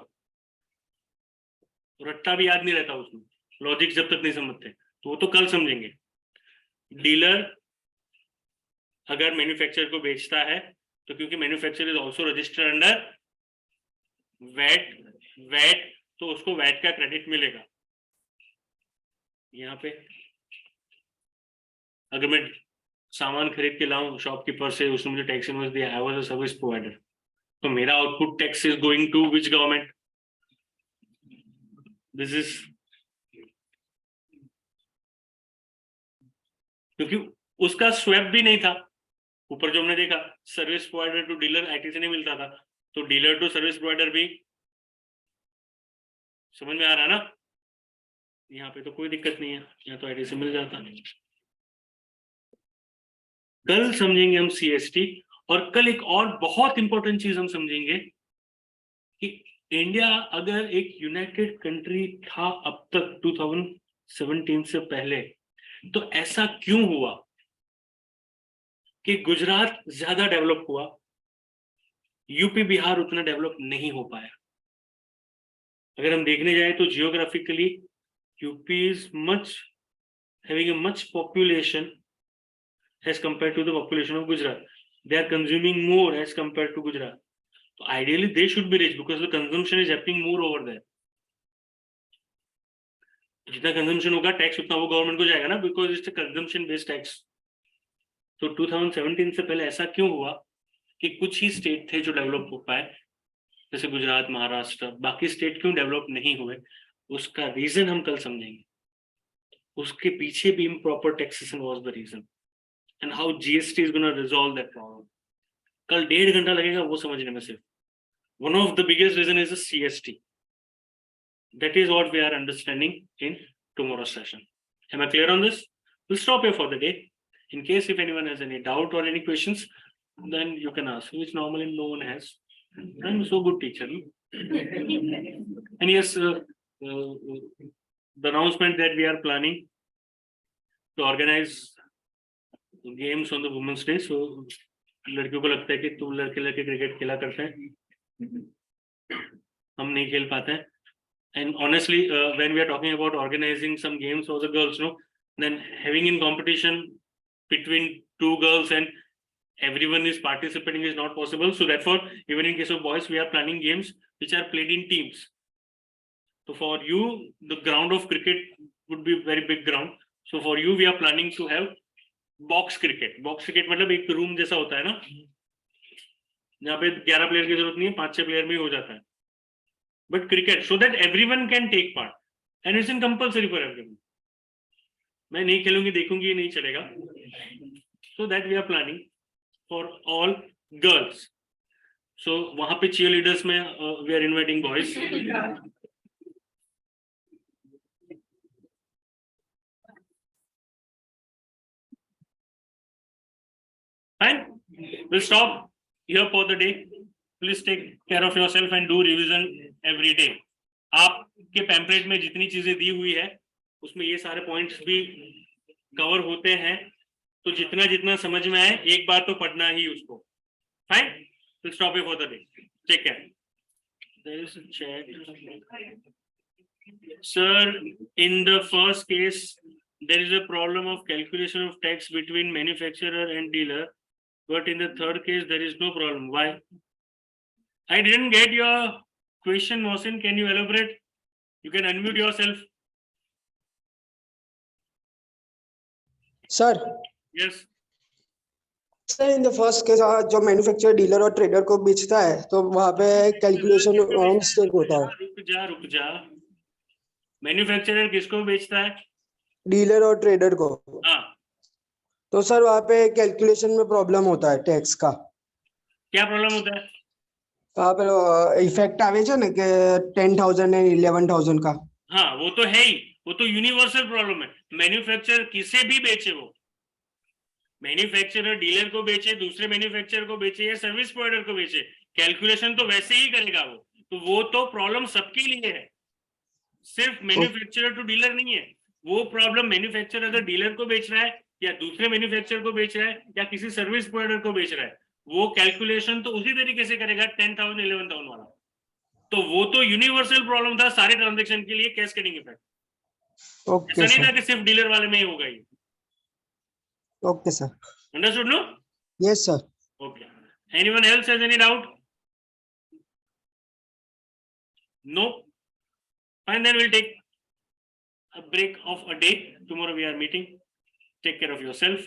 तो रट्टा भी याद नहीं रहता उसमें, लॉजिक जब तक नहीं समझते, तो वो तो कल समझेंगे। डीलर अगर मैन्युफैक्चरर को बेचता है तो क्योंकि manufacturer is also registered under VAT, तो उसको वैट का क्रेडिट मिलेगा। यहाँ पे अगर मैं सामान खरीद के लाऊं शॉपकीपर से, उसने मुझे टैक्स इनवॉइस दिया, I was a service provider, तो मेरा output tax is going to which government, this is, क्योंकि उसका स्वैप भी नहीं था। ऊपर जो हमने देखा service provider to dealer IT से नहीं मिलता था, तो डीलर टू सर्विस प्रोवाइडर भी, समझ में आ रहा है ना? यहाँ पे तो कोई दिक्कत नहीं है, यहाँ तो आईटी से मिल जाता है। कल समझेंगे हम सीएसटी, और कल एक और बहुत इंपॉर्टेंट चीज हम समझेंगे कि इंडिया अगर एक यूनाइटेड कंट्री था अब तक 2017 से पहले, तो ऐसा क्यों हुआ कि गुजरात ज्यादा डेवलप हुआ, यूपी बिहार उतना डेवलप नहीं हो पाया। अगर हम देखने जाए तो geographically UP is much having a much population as compared to the population of Gujarat. They are consuming more as compared to Gujarat. So ideally they should be rich because the consumption is happening more over there. जितना consumption होगा tax उतना वो government को जाएगा ना, because it's a consumption based tax. तो 2017 से पहले ऐसा क्यों हुआ कि कुछ ही स्टेट थे जो डेवलप हो पाए, जैसे गुजरात, महाराष्ट्र, बाकी स्टेट क्यों डेवलप नहीं हुए, उसका रीजन हम कल समझेंगे। उसके पीछे भी improper taxation was the reason, and how GST is gonna resolve that problem. कल 1.5 घंटा लगेगा वो समझने में सिर्फ। One of the biggest reason is CST. That is what we are understanding in tomorrow's session. Am I clear on this? We'll stop here for the day. In case if anyone has any doubt or any questions, then you can ask, which normally no one has. I'm so good teacher. And yes, the announcement that we are planning to organize games on the Women's Day. So लड़कियों को लगता है कि तुम लड़के cricket खेला करते हैं, हम नहीं खेल पाते हैं। And honestly, when we are talking about organizing some games for the girls, no, then having in competition between two girls and everyone is participating is not possible. So therefore, even in case of boys, we are planning games which are played in teams. So for you, the ground of cricket would be very big ground. So for you, we are planning to have box cricket. Box cricket मतलब एक room जैसा होता है ना, जहाँ पे 11 player की जरूरत नहीं है, 5-6 प्लेयर में हो जाता है। But cricket, so that everyone can take part, and it's in compulsory for everyone. मैं नहीं खेलूंगी, देखूंगी, ये नहीं चलेगा। So that we are planning for all girls. So वहाँ पे cheerleaders में we are inviting boys. Fine. We'll stop here for the day. Please take care of yourself and do revision every day. आपके pamphlet में जितनी चीजें दी हुई है उसमें ये सारे पॉइंट्स भी कवर होते हैं, तो जितना जितना समझ में आए एक बार तो पढ़ना ही उसको। Fine, will stop here for the day. Take care. There is a chat. Sir, in the first case there is a problem of calculation of tax between manufacturer and dealer, but in the third case there is no problem. Why? I didn't get your question, Mohsin. Can you elaborate? You can unmute yourself. Sir Yes. Sir in the first case जो manufacturer dealer और trader को बेचता है तो वहाँ पे calculation mistake होता है। रुक जा। मैन्युफैक्चरर किसको बेचता है? डीलर और ट्रेडर को। हाँ, तो सर वहाँ पे कैलकुलेशन में प्रॉब्लम होता है टैक्स का। क्या प्रॉब्लम होता है? वहाँ पे इफेक्ट आवे છે ને કે 10,000 and 11,000 का। हाँ, वो तो है ही, वो तो यूनिवर्सल प्रॉब्लम है। मैन्युफैक्चरर किसे भी बेचे, वो मैन्युफैक्चरर डीलर को बेचे, दूसरे मैन्युफैक्चरर को बेचे या सर्विस प्रोवाइडर को बेचे, कैलकुलेशन तो वैसे ही करेगा वो तो प्रॉब्लम सबके लिए है, सिर्फ मैन्युफैक्चरर टू डीलर नहीं है। वो प्रॉब्लम मैन्युफैक्चरर अगर डीलर को बेच रहा है या दूसरे मैन्युफैक्चरर को बेच रहा है या किसी सर्विस प्रोवाइडर को बेच रहा है, वो कैलकुलेशन तो उसी तरीके से करेगा 10,000 11,000 वाला। तो वो तो यूनिवर्सल प्रॉब्लम था सारे ट्रांजैक्शन के लिए, कैस्केडिंग इफेक्ट। ऐसा नहीं था कि सिर्फ डीलर वाले में ही होगा ये। Okay sir, understood? No? Yes sir. Okay, anyone else has any doubt? No? Fine, then we'll take a break of a day. Tomorrow we are meeting. Take care of yourself.